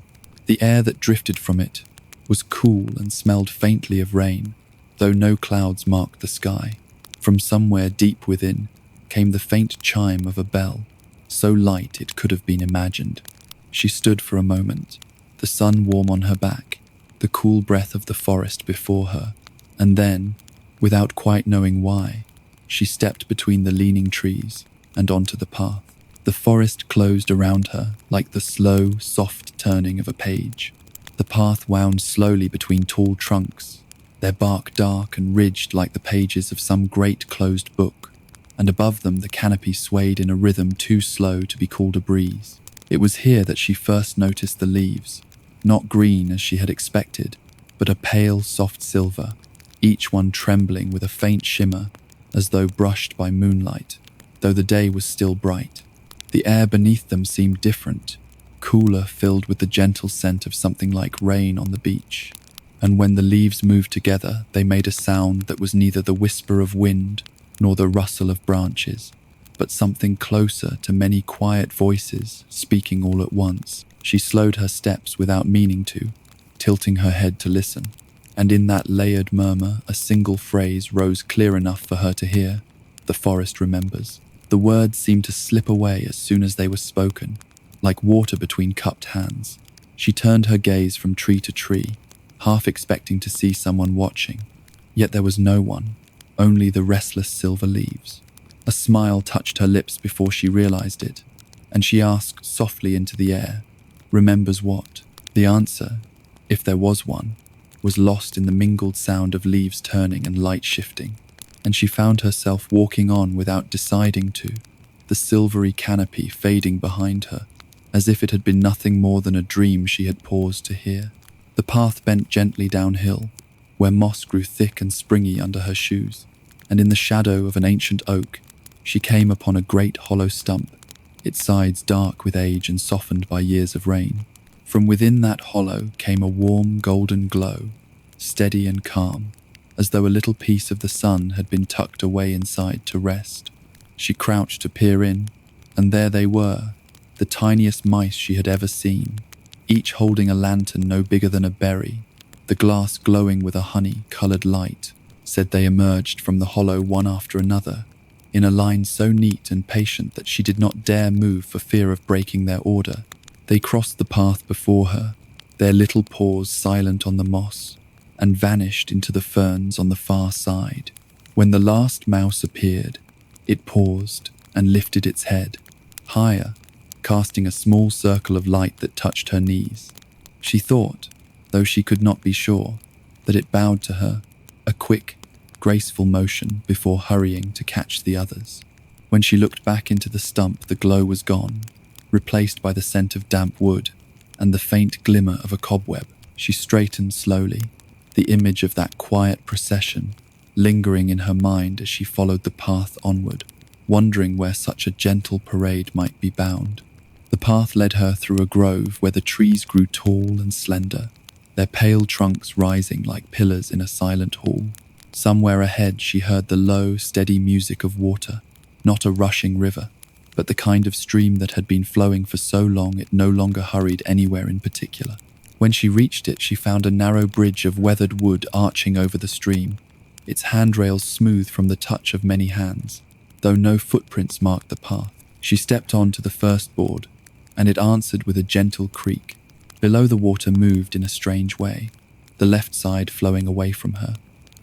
The air that drifted from it was cool and smelled faintly of rain, though no clouds marked the sky. From somewhere deep within came the faint chime of a bell, so light it could have been imagined. She stood for a moment, the sun warm on her back, the cool breath of the forest before her, and then, without quite knowing why, she stepped between the leaning trees and onto the path. The forest closed around her like the slow, soft turning of a page. The path wound slowly between tall trunks, their bark dark and ridged like the pages of some great closed book, and above them the canopy swayed in a rhythm too slow to be called a breeze. It was here that she first noticed the leaves, not green as she had expected, but a pale, soft silver, each one trembling with a faint shimmer as though brushed by moonlight, though the day was still bright. The air beneath them seemed different, cooler, filled with the gentle scent of something like rain on the beach. And when the leaves moved together, they made a sound that was neither the whisper of wind nor the rustle of branches, but something closer to many quiet voices speaking all at once. She slowed her steps without meaning to, tilting her head to listen, and in that layered murmur a single phrase rose clear enough for her to hear. "The forest remembers." The words seemed to slip away as soon as they were spoken, like water between cupped hands. She turned her gaze from tree to tree, half expecting to see someone watching, yet there was no one, only the restless silver leaves. A smile touched her lips before she realized it, and she asked softly into the air, "Remembers what?" The answer, if there was one, was lost in the mingled sound of leaves turning and light shifting, and she found herself walking on without deciding to, the silvery canopy fading behind her, as if it had been nothing more than a dream she had paused to hear. The path bent gently downhill, where moss grew thick and springy under her shoes, and in the shadow of an ancient oak, she came upon a great hollow stump, its sides dark with age and softened by years of rain. From within that hollow came a warm golden glow, steady and calm, as though a little piece of the sun had been tucked away inside to rest. She crouched to peer in, and there they were, the tiniest mice she had ever seen, each holding a lantern no bigger than a berry. The glass glowing with a honey-coloured light said they emerged from the hollow one after another, in a line so neat and patient that she did not dare move for fear of breaking their order. They crossed the path before her, their little paws silent on the moss, and vanished into the ferns on the far side. When the last mouse appeared, it paused and lifted its head, higher, casting a small circle of light that touched her knees. She thought, though she could not be sure, that it bowed to her, a quick, graceful motion before hurrying to catch the others. When she looked back into the stump, the glow was gone, replaced by the scent of damp wood and the faint glimmer of a cobweb. She straightened slowly, the image of that quiet procession lingering in her mind as she followed the path onward, wondering where such a gentle parade might be bound. The path led her through a grove where the trees grew tall and slender, their pale trunks rising like pillars in a silent hall. Somewhere ahead she heard the low, steady music of water, not a rushing river, but the kind of stream that had been flowing for so long it no longer hurried anywhere in particular. When she reached it, she found a narrow bridge of weathered wood arching over the stream, its handrails smooth from the touch of many hands, though no footprints marked the path. She stepped on to the first board, and it answered with a gentle creak. Below, the water moved in a strange way, the left side flowing away from her,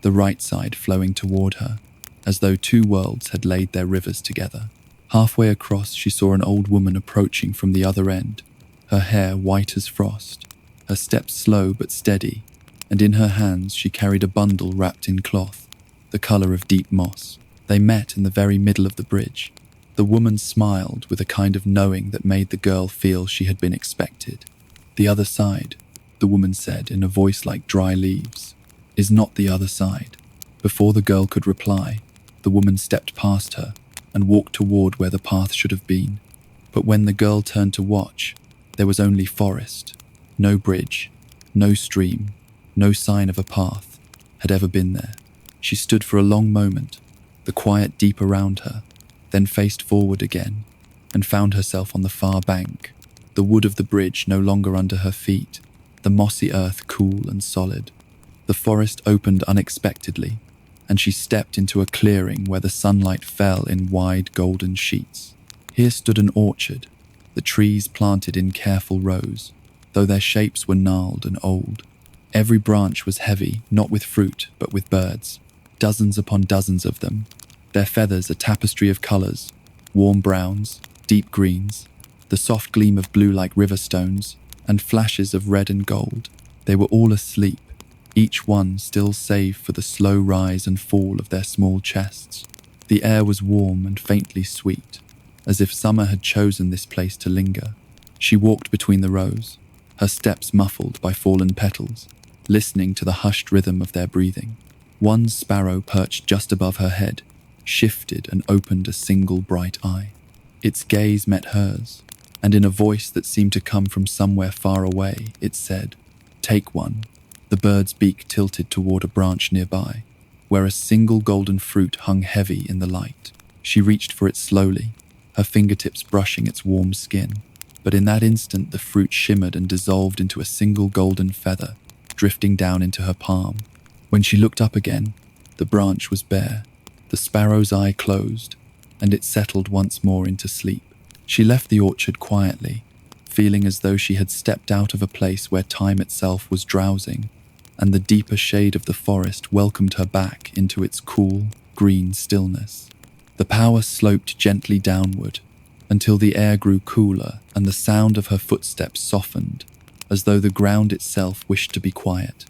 the right side flowing toward her, as though two worlds had laid their rivers together. Halfway across, she saw an old woman approaching from the other end, her hair white as frost, her steps slow but steady, and in her hands she carried a bundle wrapped in cloth, the color of deep moss. They met in the very middle of the bridge. The woman smiled with a kind of knowing that made the girl feel she had been expected. "The other side," the woman said in a voice like dry leaves, "is not the other side." Before the girl could reply, the woman stepped past her and walked toward where the path should have been. But when the girl turned to watch, there was only forest. No bridge, no stream, no sign of a path had ever been there. She stood for a long moment, the quiet deep around her, then faced forward again and found herself on the far bank, the wood of the bridge no longer under her feet, the mossy earth cool and solid. The forest opened unexpectedly, and she stepped into a clearing where the sunlight fell in wide golden sheets. Here stood an orchard, the trees planted in careful rows, though their shapes were gnarled and old. Every branch was heavy, not with fruit, but with birds, dozens upon dozens of them, their feathers a tapestry of colors, warm browns, deep greens, the soft gleam of blue like river stones, and flashes of red and gold. They were all asleep, each one still save for the slow rise and fall of their small chests. The air was warm and faintly sweet, as if summer had chosen this place to linger. She walked between the rows, her steps muffled by fallen petals, listening to the hushed rhythm of their breathing. One sparrow perched just above her head, shifted and opened a single bright eye. Its gaze met hers, and in a voice that seemed to come from somewhere far away, it said, "Take one." The bird's beak tilted toward a branch nearby, where a single golden fruit hung heavy in the light. She reached for it slowly, her fingertips brushing its warm skin. But in that instant, the fruit shimmered and dissolved into a single golden feather, drifting down into her palm. When she looked up again, the branch was bare, the sparrow's eye closed, and it settled once more into sleep. She left the orchard quietly, feeling as though she had stepped out of a place where time itself was drowsing, and the deeper shade of the forest welcomed her back into its cool, green stillness. The power sloped gently downward, until the air grew cooler and the sound of her footsteps softened, as though the ground itself wished to be quiet.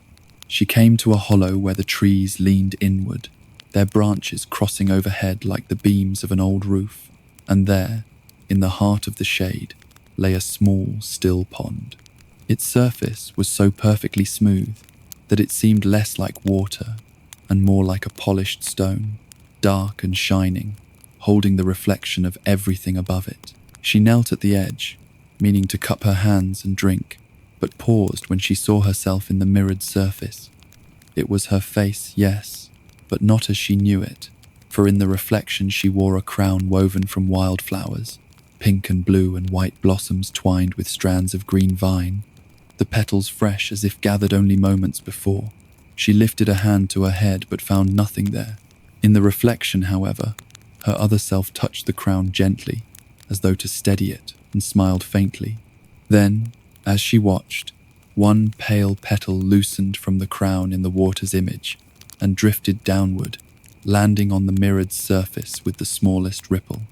She came to a hollow where the trees leaned inward, their branches crossing overhead like the beams of an old roof, and there, in the heart of the shade, lay a small, still pond. Its surface was so perfectly smooth that it seemed less like water and more like a polished stone, dark and shining, holding the reflection of everything above it. She knelt at the edge, meaning to cup her hands and drink, but paused when she saw herself in the mirrored surface. It was her face, yes, but not as she knew it, for in the reflection she wore a crown woven from wildflowers, pink and blue and white blossoms twined with strands of green vine, the petals fresh as if gathered only moments before. She lifted a hand to her head but found nothing there. In the reflection, however, her other self touched the crown gently, as though to steady it, and smiled faintly. Then, as she watched, one pale petal loosened from the crown in the water's image and drifted downward, landing on the mirrored surface with the smallest ripple.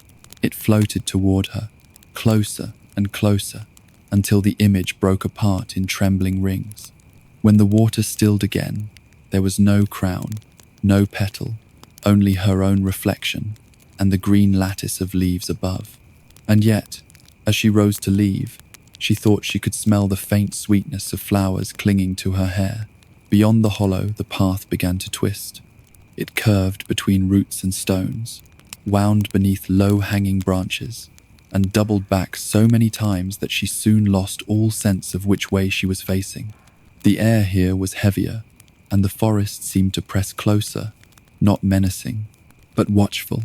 It floated toward her, closer and closer, until the image broke apart in trembling rings. When the water stilled again, there was no crown, no petal, only her own reflection and the green lattice of leaves above. And yet, as she rose to leave, she thought she could smell the faint sweetness of flowers clinging to her hair. Beyond the hollow, the path began to twist. It curved between roots and stones, wound beneath low-hanging branches, and doubled back so many times that she soon lost all sense of which way she was facing. The air here was heavier, and the forest seemed to press closer, not menacing, but watchful.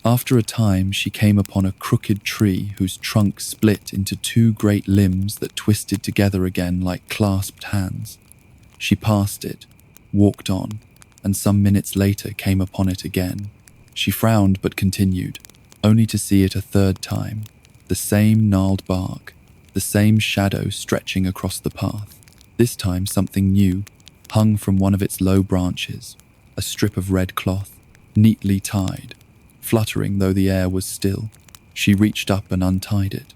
After a time, she came upon a crooked tree whose trunk split into two great limbs that twisted together again like clasped hands. She passed it, walked on, and some minutes later came upon it again. She frowned but continued, only to see it a third time. The same gnarled bark, the same shadow stretching across the path. This time something new hung from one of its low branches, a strip of red cloth, neatly tied, fluttering though the air was still. She reached up and untied it.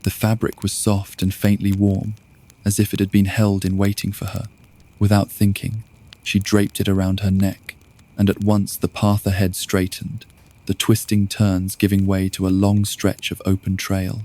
The fabric was soft and faintly warm, as if it had been held in waiting for her. Without thinking, she draped it around her neck, and at once the path ahead straightened, the twisting turns giving way to a long stretch of open trail.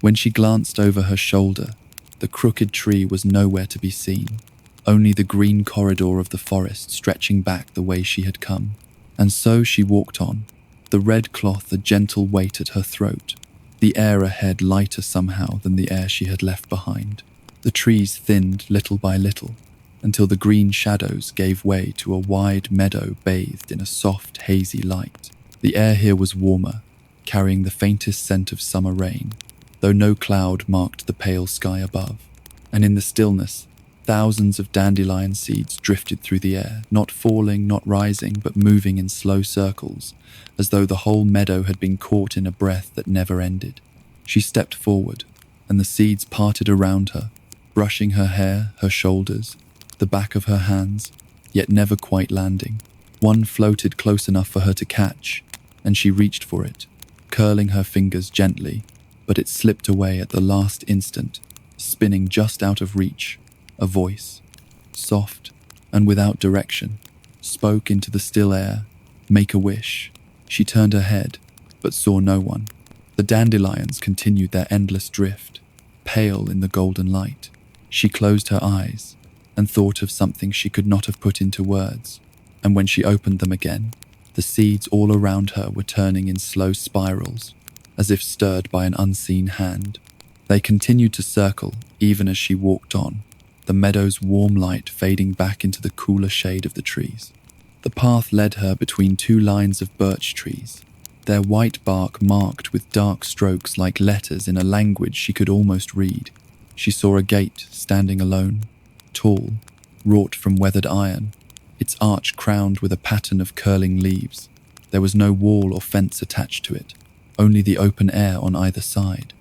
When she glanced over her shoulder, the crooked tree was nowhere to be seen, only the green corridor of the forest stretching back the way she had come. And so she walked on, the red cloth a gentle weight at her throat, the air ahead lighter somehow than the air she had left behind. The trees thinned little by little, until the green shadows gave way to a wide meadow bathed in a soft, hazy light. The air here was warmer, carrying the faintest scent of summer rain, though no cloud marked the pale sky above. And in the stillness, thousands of dandelion seeds drifted through the air, not falling, not rising, but moving in slow circles, as though the whole meadow had been caught in a breath that never ended. She stepped forward, and the seeds parted around her, brushing her hair, her shoulders, the back of her hands, yet never quite landing. One floated close enough for her to catch, and she reached for it, curling her fingers gently, but it slipped away at the last instant, spinning just out of reach. A voice, soft and without direction, spoke into the still air, "Make a wish." She turned her head, but saw no one. The dandelions continued their endless drift, pale in the golden light. She closed her eyes and thought of something she could not have put into words, and when she opened them again, the seeds all around her were turning in slow spirals, as if stirred by an unseen hand. They continued to circle even as she walked on, the meadow's warm light fading back into the cooler shade of the trees. The path led her between two lines of birch trees, their white bark marked with dark strokes like letters in a language she could almost read. She saw a gate standing alone, tall, wrought from weathered iron, its arch crowned with a pattern of curling leaves. There was no wall or fence attached to it, only the open air on either side.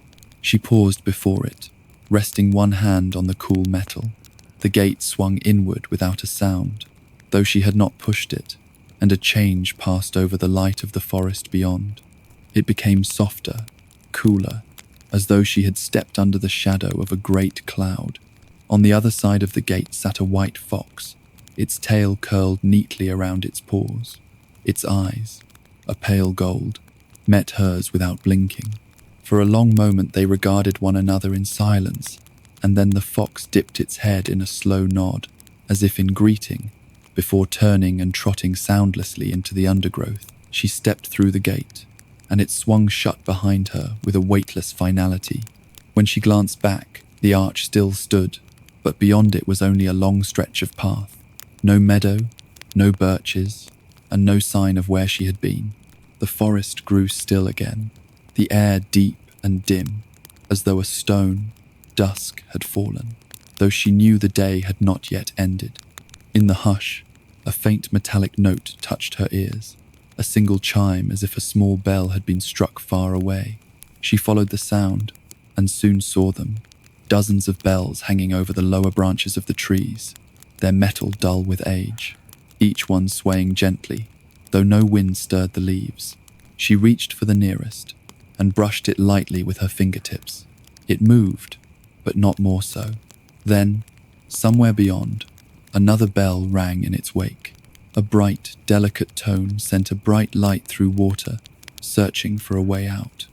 She paused before it, resting one hand on the cool metal. The gate swung inward without a sound, though she had not pushed it, and a change passed over the light of the forest beyond. It became softer, cooler, as though she had stepped under the shadow of a great cloud. On the other side of the gate sat a white fox, its tail curled neatly around its paws. Its eyes, a pale gold, met hers without blinking. For a long moment they regarded one another in silence, and then the fox dipped its head in a slow nod, as if in greeting, before turning and trotting soundlessly into the undergrowth. She stepped through the gate, and it swung shut behind her with a weightless finality. When she glanced back, the arch still stood, but beyond it was only a long stretch of path. No meadow, no birches, and no sign of where she had been. The forest grew still again, the air deep and dim, as though a stone, dusk had fallen, though she knew the day had not yet ended. In the hush, a faint metallic note touched her ears, a single chime as if a small bell had been struck far away. She followed the sound, and soon saw them, dozens of bells hanging over the lower branches of the trees, their metal dull with age, each one swaying gently, though no wind stirred the leaves. She reached for the nearest, and brushed it lightly with her fingertips. It moved, but not more so. Then, somewhere beyond, another bell rang in its wake. A bright, delicate tone sent a bright light through water, searching for a way out.